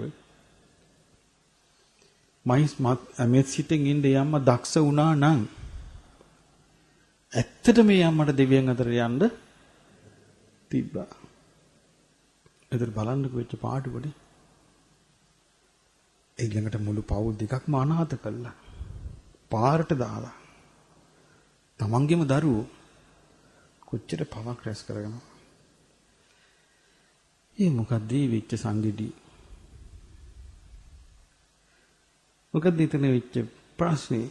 මෙත් සිතෙන් ඉන්නේ යම්ම දක්ෂ වුණා නම් ඇත්තට මේ යම්මට දෙවියන් අතර යන්න තිබ්බා. ඒතර බලන්නකො වෙච්ච පාඩුවනේ. ඊළඟට මුළු පවුල් දෙකක්ම අනාථ කළා. පාරට දාලා. තමන්ගේම දරුවෝ කොච්චර පවක් රැස් කරගනවා. ඒ මොකක්ද වෙච්ච සංගීඩි? මොකක්ද ඉතන වෙච්ච ප්‍රශ්නේ?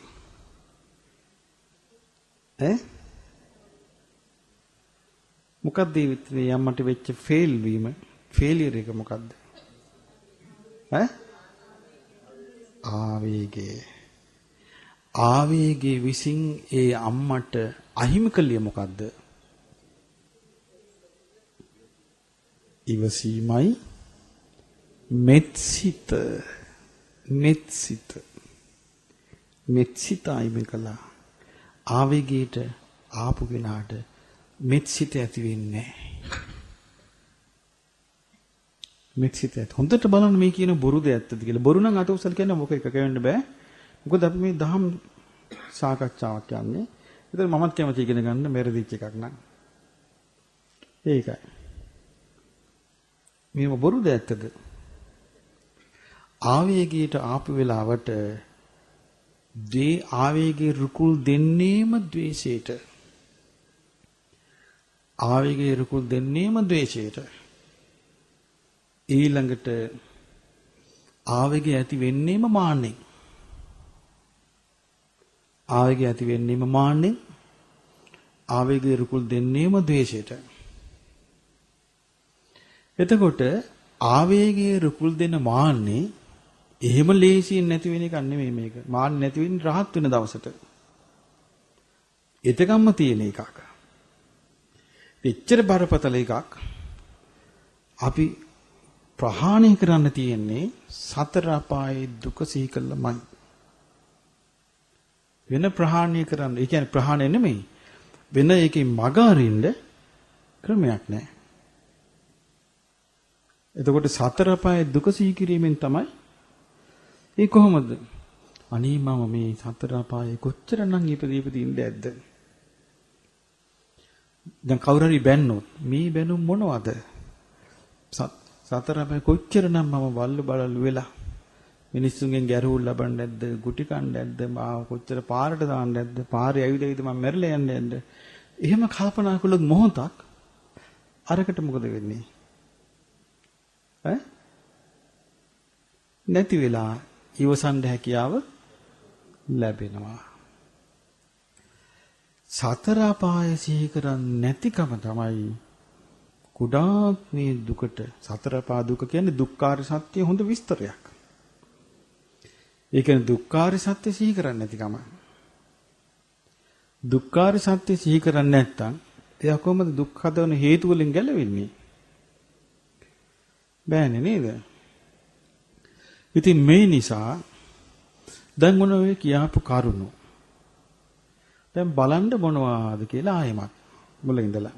මොකක්ද විතරේ යම්මට වෙච්ච ෆේල් වීම? ෆේලියර් එක මොකක්ද? ආවේගේ විසින් ඒ අම්මට අහිමි කළේ මොකද්ද? ඉවසීමයි මෙත්සිත මෙත්සිතයි මේකලා ආවේගයට ආපු කෙනාට මෙත්සිත ඇති වෙන්නේ නැහැ. මෙත්සිත ඇති. හොඳට බලන්න මේ කියන බොරුද ඇත්තද කියලා. බොරු නම් අත උසල් කියන මොක එකක වෙන්න බෑ. මොකද අපි මේ දහම් සාකච්ඡාවක් යන්නේ. ඒතර මමත් කැමති ඉගෙන ගන්න මෙරදිච්ච එකක් නං. ඒකයි. මේව බොරුද ඇත්තද? ආවේගයට ආපු වෙලාවට ආවේගයේ රුකුල් දෙන්නේම ද්වේෂයට. ආවේගයේ රුකුල් දෙන්නේම ද්වේෂයට. ඊළඟට ආවේගය ඇති වෙන්නේම මාන්නෙන්. ආවේගය ඇති වෙන්නේම මාන්නෙන්. ආවේගයේ රුකුල් දෙන්නේම ද්වේෂයට. එතකොට ආවේගයේ රුකුල් දෙන මාන්නේ එහෙම ලේසියෙන් නැති වෙන එකක් නෙමෙයි මේක. මාන්නේ නැති වෙන්නේ රහත් වෙන දවසට. එතකම්ම තියෙන එකක්. එච්චර බරපතල එකක්. අපි ප්‍රහාණය කරන්න තියෙන්නේ සතර අපායේ දුක සිහි කළමයි. වෙන ප්‍රහාණය කරන්න. ඒ කියන්නේ ප්‍රහාණය නෙමෙයි. වෙන එකකින් මග අරින්න ක්‍රමයක් නැහැ. එතකොට සතර අපායේ දුක සිහි කිරීමෙන් තමයි ඒ කොහොමද? අනේ මම මේ සතර අපායේ කොච්චරනම් ඉපදී ඉඳ ඇද්ද? දැන් කවුරු හරි බැන්නොත් මේ බැනුම් මොනවද? සතර අපායේ කොච්චරනම් මම වල්ලු බලලු වෙලා මිනිස්සුන්ගෙන් ගැරහුල් ලබන්නේ නැද්ද? ගුටි කන්නේ නැද්ද? මාව කොච්චර පාරට දාන්නේ නැද්ද? පාරේ ඇවිද මම මැරලා යන්නේ නැද්ද? එහෙම කල්පනා කළොත් මොහොතක් අරකට මොකද වෙන්නේ? නැති වෙලා ඉවසන්න හැකියාව ලැබෙනවා. සතර අපාය සිහි කරන්නේ නැතිකම තමයි කුඩාක් මේ දුකට. සතර අපා දුක කියන්නේ දුක්ඛාර සත්‍ය හොඳ විස්තරයක්. ඒ කියන්නේ දුක්ඛාර සත්‍ය සිහි කරන්නේ නැතිකම. දුක්ඛාර සත්‍ය සිහි කරන්නේ නැත්නම් එයා කොහොමද දුක් හදවන හේතු වලින් ගැලවෙන්නේ? බෑනේ නේද? ඉතින් මේ නිසා දැන් මොන ඔය කියාපු කරුණු දැන් බලන්න මොනවාද කියලා ආයෙමත් මුල ඉඳලා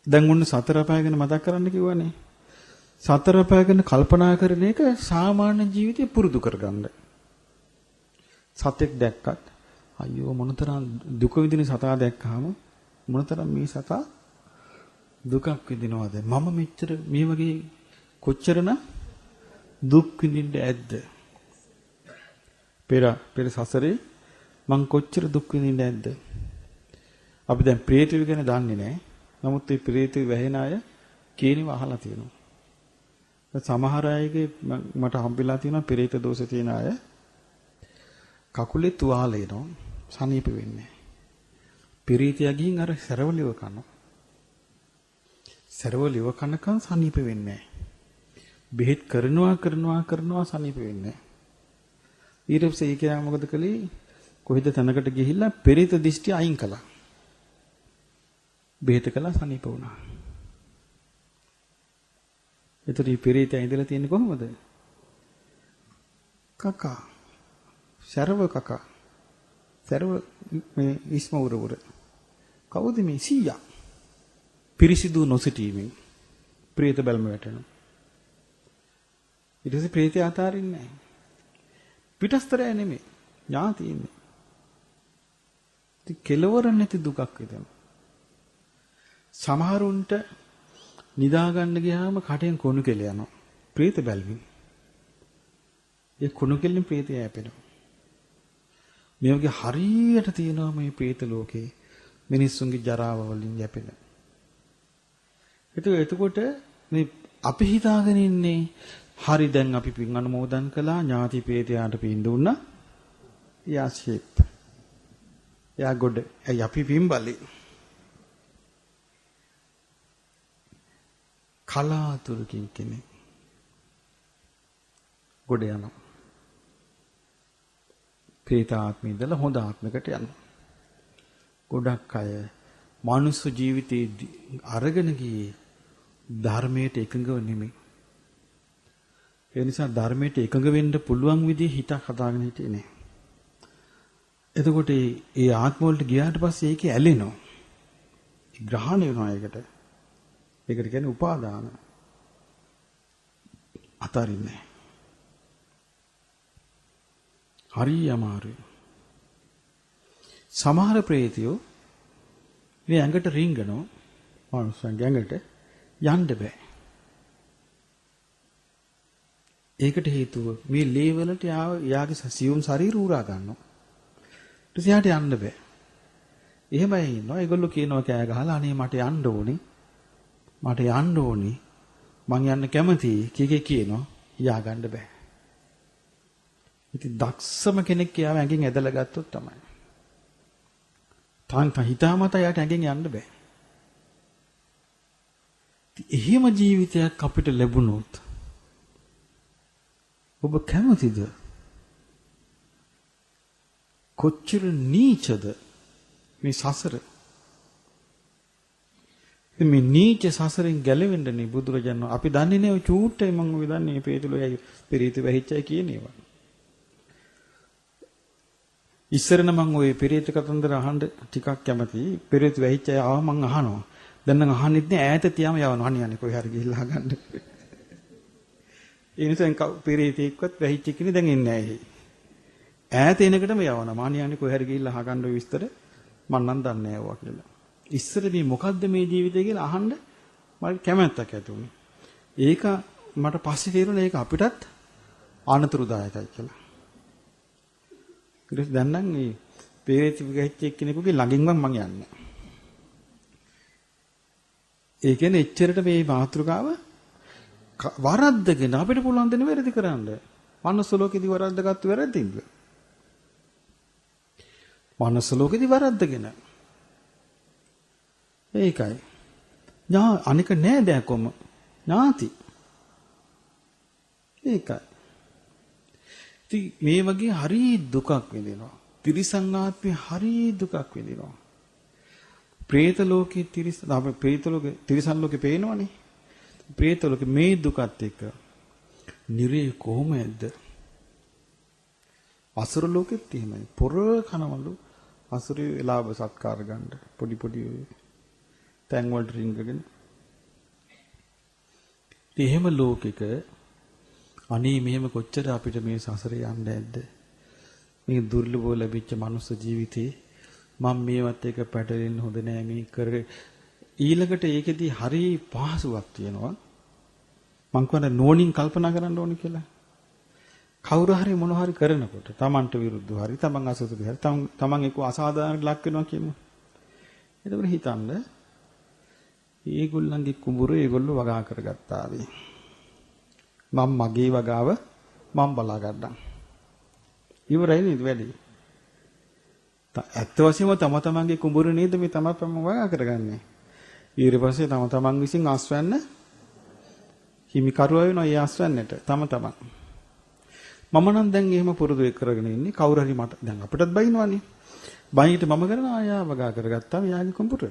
දැන් මොන සතර අපාය ගැන මතක් කරන්න කිව්වනේ. සතර අපාය ගැන කල්පනා කරන එක සාමාන්‍ය ජීවිතේ පුරුදු කරගන්න. සතෙක් දැක්කත් අයියෝ මොනතරම් දුක විඳින සතා දැක්කහම මොනතරම් මේ සතා දුකක් විඳිනවද? මම මෙච්චර මේ වගේ කොච්චරන දුක් විඳින්න ඇද්ද? පෙර සසරේ මං කොච්චර දුක් විඳින්න ඇද්ද? අපි දැන් ප්‍රේතය ගැන දන්නේ නැහැ. නමුත් මේ ප්‍රේතය වැහෙන අය කියනවා අහලා තියෙනවා. සමහර අයගේ මට හම්බෙලා තියෙනවා ප්‍රේත දෝෂ තියෙන අය කකුලේ තුවාල එනවා සනීප වෙන්නේ. ප්‍රේතයා ගිහින් අර සරවලිව කනවා. සරවලිව කනකන් සනීප වෙන්නේ නැහැ. බෙහෙත් කරනවා සනීප වෙන්නේ නැහැ. ඊට පස්සේ ඒ කෙනා මොකද කළේ? කොහෙද තැනකට ගිහිල්ලා පෙරිත දිෂ්ටි අයින් කළා. බෙහෙත කළා සනීප වුණා. ඒතර මේ පෙරිත ඇඳලා තියෙන්නේ කොහොමද? කකා. සරව කකා. සරව මේ ඉස්ම උර. කවුද මේ සීයා? පිරිසිදු නොසිටීමෙන් ප්‍රේත බැල්ම වැටෙනවා. ඊට පස්සේ ප්‍රේතය අතාරින්නේ නැහැ. පිටස්තරය නෙමෙයි. ඥාති ඉන්නේ. ඉතින් කෙලවර නැති දුකක් විඳිනවා. සමහරුන්ට නිදා ගන්න ගියාම කටෙන් කොණු කෙල යනවා. ප්‍රේත බැල්මින්. ඒ කොණු කෙලින් ප්‍රේතය යැපෙනවා. මේ වගේ හරියට තියෙනවා මේ ප්‍රේත ලෝකේ මිනිස්සුන්ගේ ජරාව වලින් යැපෙන. එතකොට මේ අපි හිතාගෙන ඉන්නේ හරි දැන් අපි පින් අනුමෝදන් කළා ඥාති ප්‍රේතයාට පින් දුන්නා. යා ෂේප්. යා ගොඩ. ඇයි අපි පින් බලි. කලාතුරකින් කෙනෙක් ගොඩ යනවා. ප්‍රේත ආත්මය ඉඳලා හොඳ ආත්මයකට යනවා. ගොඩක් අය මානුෂ ජීවිතේ අරගෙන ගියේ ධර්මයට එකඟව නෙමෙයි. ඒ නිසා ධර්මයට එකඟ වෙන්න පුළුවන් විදිහ හිතක් හදාගෙන හිටියේ නෑ. එතකොට ඒ ආත්ම වලට ගියාට පස්සේ ඒකේ ඇලෙනවා. ග්‍රහණය වෙනවා ඒකට. ඒකට කියන්නේ උපාදාන. අතාරින්නේ. හරි අමාරුයි. සමහර ප්‍රේතයෝ මේ ඇඟට රිංගනෝ මනුස්සයන්ගේ ඇඟට යන්න බෑ. ඒකට හේතුව මේ ලේ වලට යාගේ සියුම් ශරීර උරා ගන්නවා. ඊට පස්සේ යන්න බෑ. එහෙමයි ඉන්නවා. ඒගොල්ලෝ කියනවා කෑ ගහලා අනේ මට යන්න ඕනේ. මට යන්න ඕනේ. මං යන්න කැමතියි කීකේ කියනවා. යා ගන්න බෑ. ඉතින් දක්ෂම කෙනෙක් යාව ඇඟෙන් ඇදලා ගත්තොත් තමයි. තාන්ත හිතාමතා යාට ඇඟෙන් යන්න බෑ. එහෙම ජීවිතයක් අපිට ලැබුණොත් ඔබ කැමතිද? කොච්චර නීචද මේ සසර? මේ නීච සසරෙන් ගැලවෙන්නනේ බුදුරජාණන් අපි දන්නේ නැහැ ඔය චූට්ටයි මම ඔය දන්නේ පෙරිතුලයි පෙරිත වෙහිච්චයි කියන ඒවා. ඉස්සරන මම ඔය පෙරිත කතන්දර අහන්න ටිකක් කැමතියි. පෙරිත වෙහිච්චයි ආව මම අහනවා. දැන් නම් අහන්නෙත් නෑ ඈත තියාම යවනවා. අනියන්නේ කොයි හරි ගිහිල්ලා ගන්න. ඒ නිසා පෙරිතෙක්වත් වෙහිච්ච කෙනෙක් දැන් එන්නේ නැහැ. ඈත එනකොටම යවනවා. මානියන්නේ කොයි හරි ගිහිල්ලා අහගන්න ඔය විස්තර මම නම් දන්නේ නැහැ ඔවා කියලා. ඉස්සර මේ මොකද්ද මේ ජීවිතය කියලා අහන්න මට කැමැත්තක් ඇති වුණේ. ඒක මට පස්සේ තේරුණා ඒක අපිටත් අනතුරුදායකයි කියලා. ඊට දැන් නම් මේ පෙරේත විගහිච්ච එක්කෙනෙකුගේ ළඟින්ම මම යන්නේ. ඒ කියන්නේ එච්චරට මේ මාතෘකාව වරද්දගෙන අපිට පුළුවන් දෙන වැරදි කරන්න. මනුස්ස ලෝකෙදි වරද්දගත්තු වැරද්දින්ද? මනුස්ස ලෝකෙදි වරද්දගෙන. ඒකයි. අනික නෑ දැකොම ඥාති. ඒකයි. ඉතින් මේ වගේ හරි දුකක් විඳිනවා. තිරිසන් ආත්මේ හරි දුකක් විඳිනවා. പ്രേත ලෝකේ තිරිසන් ලෝකේ පේනවනේ. പ്രേත ලෝකේ මේ දුකත් එක්ක නිරේ කොහොමද? අසුර ලෝකෙත් එහෙමයි. පොර කනවලු අසුරේ ලාභ සත්කාර ගන්න පොඩි පොඩි තැන් වලට රින්ගගෙන. එහෙම ලෝකෙක අනේ මෙහෙම කොච්චර අපිට මේ සසරේ යන්න ඇද්ද? මේ දුර්ලභව ලැබිච්ච මනුස්ස ජීවිතේ මම මේවත් එක පැටලෙන්න හොඳ නෑ මේ කර ඊළඟට ඒකෙදි හරි පහසුවක් තියෙනවා. මං කියන්නේ නෝනින් කල්පනා කරන්න ඕනේ කියලා. කවුරු හරි මොන හරි කරනකොට තමන්ට විරුද්ධව හරි තමන් අසතුටු හරි තමන් එක්ක අසාධාරණට ලක් වෙනවා කියමු. එතකොට හිතන්න ඒගොල්ලන්ගේ කුඹුර ඒගොල්ලෝ වගා කරගත්තා වේ. මම මගේ වගාව මම බලා ගන්නම්. ඉවරයි නේද වැඩි? ඇත්ත වශයෙන්ම තම තමන්ගේ කුඹුර නේද මේ තමම වගා කරගන්නේ. ඊට පස්සේ තම තමන් විසින් ආස්වැන්න හිමිකරුවා වෙනවා ඒ ආස්වැන්නට තම තමන්. මම නම් දැන් එහෙම පුරුදු කරගෙන ඉන්නේ කවුරු හරි මට දැන් අපිටත් බයිනවනේ. බයින්ට මම කරන ආයා වගා කරගත්තා යාගේ කුඹුර.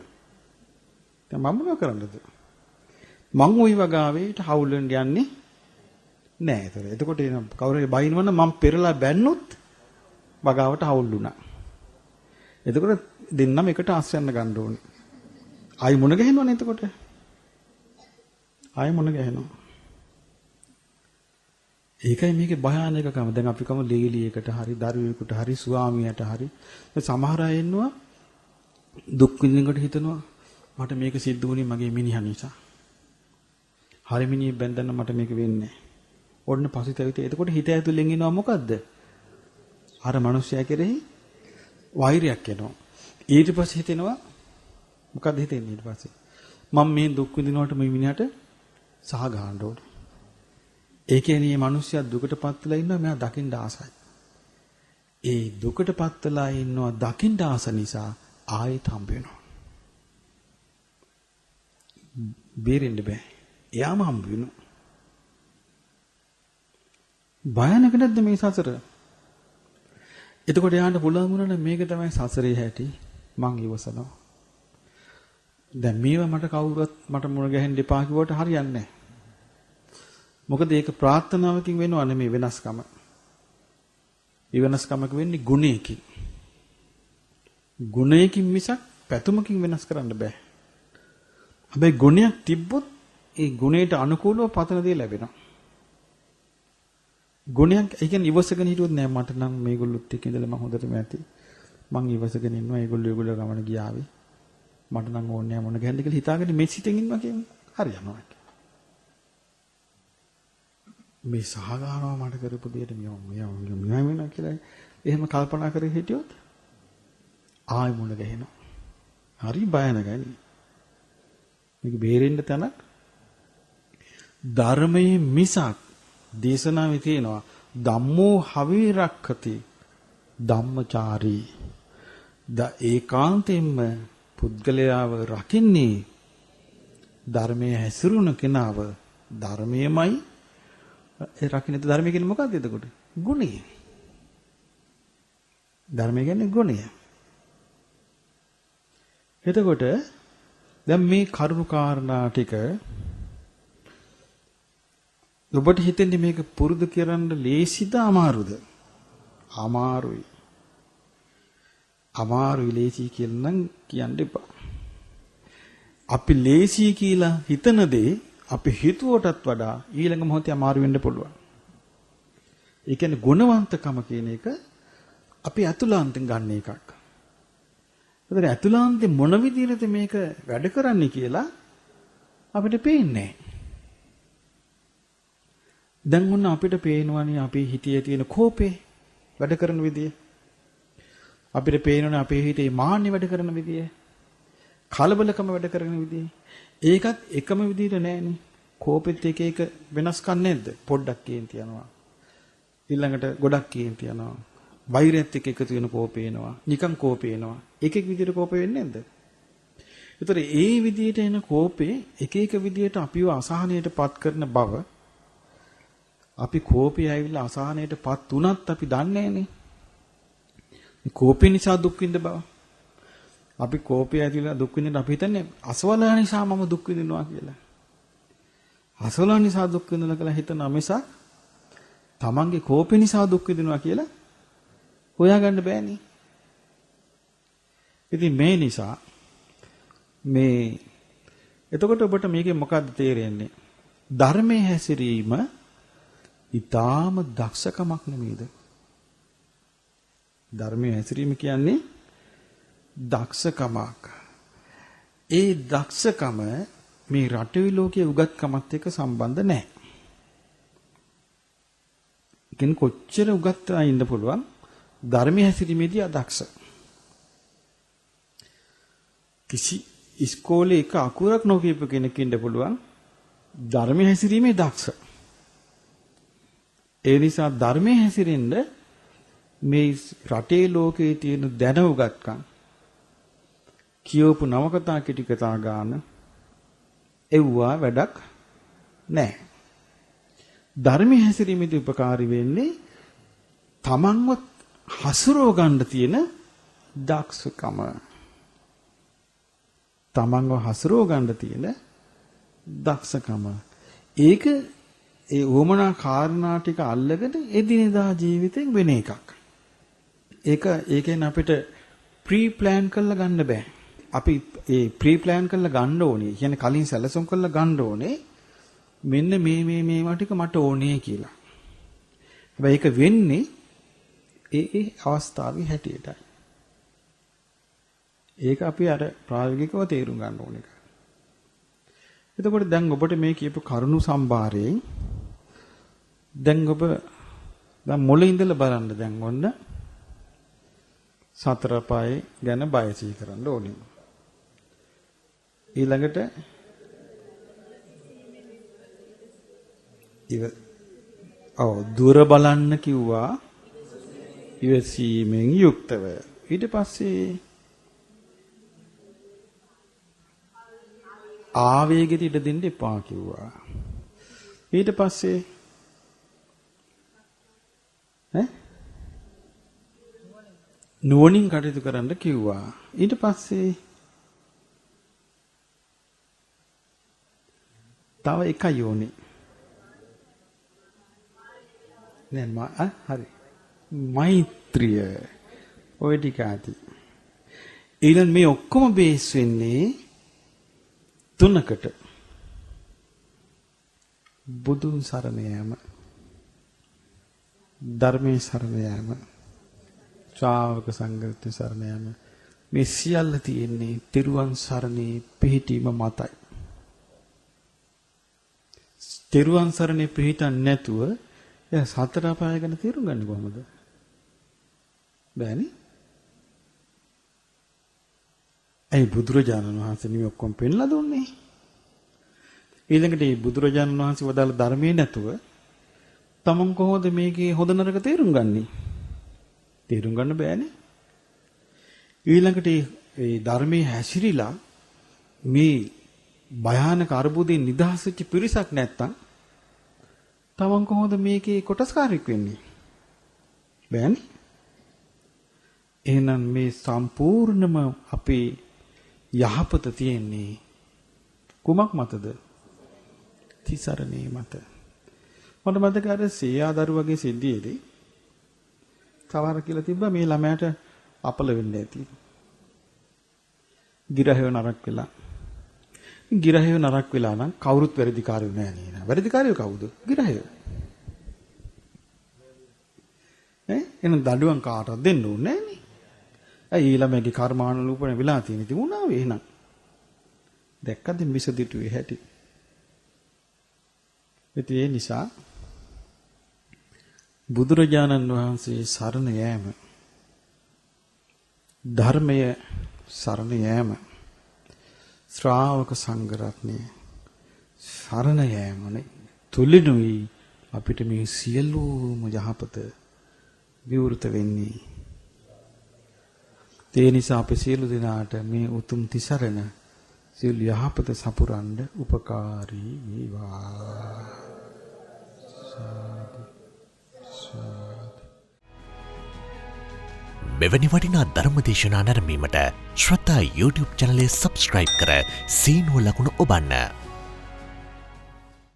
දැන් මම මොනව කරන්නද? මං ওই වගාවේට හවුල් වෙන්න යන්නේ නෑ. එතකොට එන කවුරු හරි බයිනවනම් මම පෙරලා බැන්නොත් වගාවට හවුල් වුණා. එතකොට දෙන්නම එකට ආශ්‍රයන්න ගන්න ඕනේ. ආයි මොන ගහනවනේ එතකොට. ආයි මොන ගහනවා. ඒකයි මේකේ භයානකකම. දැන් අපි කම ලේලියකට හරි දරුවෙකුට හරි ස්වාමියාට හරි සමහර අය ඉන්නවා දුක් විඳිනකොට හිතනවා මට මේක සිද්ධ වුණේ මගේ මිනිහා නිසා. හරි මිනිහ බැඳන්න මට මේක වෙන්නේ. ඔන්න පසුතැවිලි. එතකොට හිත ඇතුලෙන් එනවා මොකද්ද? අර මිනිස්සයා කෙරෙහි වෛරයක් එනවා. ඊට පස්සේ හිතෙනවා මොකද්ද හිතෙන්නේ ඊට පස්සේ? මම මේ දුක් විඳිනකොට මේ මිනිහට සහ ගහන්න ඕනේ. ඒ කියන්නේ මේ මිනිස්සයා දුකටපත් වෙලා ඉන්නවා මෙයා දකින්න ආසයි. ඒ දුකටපත් වෙලා ඉන්නවා දකින්න ආස නිසා ආයෙත් හම්බ වෙනවා. බේරෙන්න බෑ. එයාම හම්බ වෙනවා. භයානක නැද්ද මේ සසර? එතකොට යාන්න පුළුවන් වුණා නම් මේක තමයි සසරේ හැටි මං ඉවසනවා. දැන් මේවා මට කවුරුත් මට මුණ ගැහෙන්න එපා කිව්වට හරියන්නේ නැහැ. මොකද ඒක ප්‍රාර්ථනාවකින් වෙනව නෙමෙයි වෙනස්කම. ඒ වෙනස්කමක වෙන්නේ ගුණයකින්. ගුණයකින් මිසක් පැතුමකින් වෙනස් කරන්න බෑ. හැබැයි ගුණයක් තිබ්බොත් ඒ ගුණයට අනුකූලව පතන දේ ලැබෙනවා. ගුණයක් ඒ කියන්නේ ඉවසගෙන හිටියොත් නෑ මට නම් මේගොල්ලොත් එක්ක ඉඳලා මම හොඳටම ඇති. මං ඉවසගෙන ඉන්නවා ඒගොල්ලෝ ගමන ගියාවේ. මට නම් ඕනේ නෑ මොන ගැහන්න කියලා හිතාගෙන මේ සිතෙන් ඉන්නවා කියන්නේ හරියනවා. මේ සහගානව මට කරපු දෙයට මෙයා වෙනවා කියලා එහෙම කල්පනා කරේ හිටියොත් ආයි මුණ ගැහෙනවා. හරි භයානකයි. මේක බේරෙන්න තැනක් ධර්මයේ මිසක් දේශනාවේ තියෙනවා ධම්මෝ හවේ රක්ඛති ධම්මචාරී ඒකාන්තයෙන්ම පුද්ගලයාව රකින්නේ ධර්මයේ හැසිරුණ කෙනාව ධර්මයමයි ඒ රකින්න ධර්මය කියන්නේ මොකක්ද එතකොට? ගුණය. ධර්මය කියන්නේ ගුණය. එතකොට දැන් මේ කරුණු කාරණා ටික ඔබට හිතෙන්නේ මේක පුරුදු කරන්න ලේසිද අමාරුද? අමාරුයි. අමාරුයි ලේසි කියලා නම් කියන්න එපා. අපි ලේසි කියලා හිතන දේ අපි හිතුවටත් වඩා ඊළඟ මොහොතේ අමාරු වෙන්න පුළුවන්. ඒ කියන්නේ ගුණවන්තකම කියන එක අපි අතුලාන්තෙන් ගන්න එකක්. ඒතර අතුලාන්තේ මොන විදිහටද මේක වැඩ කරන්නේ කියලා අපිට පේන්නේ නැහැ. දැන් මොන අපිට පේනවනේ අපේ හිතේ තියෙන කෝපේ වැඩ කරන විදිය. අපිට පේනවනේ අපේ හිතේ මාන්නේ වැඩ කරන විදිය. කලබලකම වැඩ කරන විදිය. ඒකත් එකම විදිහට නෑනේ. කෝපෙත් එක එක වෙනස්කම් නැද්ද? පොඩ්ඩක් කේන්ති යනවා. ඊළඟට ගොඩක් කේන්ති යනවා. වෛරයත් එක්ක එකතු වෙන කෝපේ එනවා. නිකන් කෝපේ එනවා. එක එක විදිහට කෝපේ වෙන්නේ නැද්ද? ඒතර ඒ විදිහට එන කෝපේ එක එක විදිහට අපිව අසහනයටපත් කරන බව අපි කෝපේ ඇවිල්ලා අසහනයටපත් උනත් අපි දන්නේ නැහනේ. කෝපේ නිසා දුක් විඳ බව. අපි කෝපය ඇතිලා දුක් විඳින්න අපි හිතන්නේ අසවල නිසා මම දුක් විඳිනවා කියලා. අසවල නිසා දුක් විඳිනවා කියලා හිතන මිසක් තමන්ගේ කෝපය නිසා දුක් විඳිනවා කියලා හොයාගන්න බෑනේ. ඉතින් මේ නිසා මේ එතකොට ඔබට මේකෙන් මොකද්ද තේරෙන්නේ? ධර්මයේ හැසිරීම ඊටාම දක්ෂකමක් නෙමෙයිද? ධර්මයේ හැසිරීම කියන්නේ දක්ෂකමක්. ඒ දක්ෂකම මේ රටේ ලෝකයේ උගත්කමත් එක්ක සම්බන්ධ නැහැ. කෙනෙක් කොච්චර උගත් ඉන්න පුළුවන් ධර්මයේ හැසිරීමේදී අදක්ෂ. කිසි ඉස්කෝලේ එක අකුරක් නොකියපු කෙනෙක් ඉන්න පුළුවන් ධර්මයේ හැසිරීමේ දක්ෂ. ඒ නිසා ධර්මයේ හැසිරෙන්න මේ රටේ ලෝකයේ තියෙන දැනුගත්කම් කියවපු නවකතා කිටි කතා ගන්න එව්වා වැඩක් නැහැ. ධර්මයේ හැසිරීමේදී උපකාරී වෙන්නේ තමන්ව හසුරව ගන්න තියෙන දක්ෂකම. තමන්ව හසුරව ගන්න තියෙන දක්ෂකම. ඒක ඒ වමනා කාරණා ටික අල්ලගෙන එදිනෙදා ජීවිතෙන් වෙන එකක්. ඒකෙන් අපිට ප්‍රී ප්ලෑන් කරලා ගන්න බෑ. අපි ඒ ප්‍රී ප්ලෑන් කරලා ගන්න ඕනේ. කියන්නේ කලින් සැලසුම් කරලා ගන්න ඕනේ. මෙන්න මේවා ටික මට ඕනේ කියලා. හැබැයි ඒක වෙන්නේ ඒ අවස්ථාවේ හැටියටයි. ඒක අපි අර ප්‍රායෝගිකව තේරුම් ගන්න ඕනේ. එතකොට දැන් ඔබට මේ කියපු කරුණු සම්භාරයෙන් දැන් ඔබ දැන් මොළේ ඉඳලා බලන්න දැන් ඔන්න සතර පාය ගැන බයසී කරන්න ඕනේ. ඊළඟට දුර බලන්න කිව්වා ඉවසීමෙන් යුක්තව. ඊට පස්සේ ආවේගෙට ඉඩ දෙන්න එපා කිව්වා. ඊට පස්සේ නුවණින් කටයුතු කරන්න කිව්වා. ඊට පස්සේ තව එකයි ඕනේ. නෑ හරි. මෛත්‍රිය. ඔය ටික ඇති. ඊළඟ මේ ඔක්කොම බේස් වෙන්නේ තුනකට. බුදුන් සරණ යාම, ධර්මයේ සරණ යාම, ශ්‍රාවක සංඝරත්නයේ සරණ යාම. මේ සියල්ල තියෙන්නේ තෙරුවන් සරණේ පිහිටීම මතයි. තෙරුවන් සරණේ පිහිටන්නේ නැතුව එයා සතර අපාය ගැන තේරුම් ගන්න කොහොමද? බෑනේ. ඒ බුදුරජාණන් වහන්සේ නිම ඔක්කොම පෙන්ලා දුන්නේ. ඊළඟට මේ බුදුරජාණන් වහන්සේ වදාළ ධර්මයේ නැතුව තමන් කොහොමද මේකේ හොඳ නරක තේරුම් ගන්නේ? තේරුම් ගන්න බෑනේ. ඊළඟට මේ ධර්මයේ හැසිරීලා මේ භයානක අරුබුදෙන් නිදහස් වෙච්ච පිරිසක් නැත්තම් තමන් කොහොමද මේකේ කොටස්කාරයෙක් වෙන්නේ? බෑනේ. එහෙනම් මේ සම්පූර්ණම අපේ යහපත තියෙන්නේ කුමක් මතද? තිසරණේ මත. මට මතක අර සියාදරු වගේ සිද්ධියේදී කවර කියලා තිබ්බා මේ ළමයාට අපල වෙන්න ඇති. ගිරහයෝ නරක වෙලා. ගිරහයෝ නරක වෙලා නම් කවුරුත් වැරදිකාරයෝ නෑ නේද? වැරදිකාරයෝ කවුද? ගිරහයෝ. එහෙනම් දඬුවම් කාටවත් දෙන්න ඕනේ නෑනේ. ඇයි ළමයාගේ කර්මානුරූපණ වෙලා තියෙන ඉතින් උනාව එහෙනම්. දැක්කද මිසදිටුවේ හැටි. ඒ නිසා බුදුරජාණන් වහන්සේ සරණ යෑම, ධර්මය සරණ යෑම, ශ්‍රාවක සංඝ රත්නය සරණ යෑමනේ තුලිනුයි අපිට මේ සියලුම යහපත විවෘත වෙන්නේ. ඒ නිසා අපි සියලු දෙනාට මේ උතුම් තිසරණ සියලු යහපත සපුරන්න උපකාරී වේවා. මෙවැනි වටිනා ධර්මදේශනා නැරඹීමට ශ්‍රද්ධා YouTube චැනලය සබ්ස්ක්‍රයිබ් කර සීනුව ලකුණ ඔබන්න.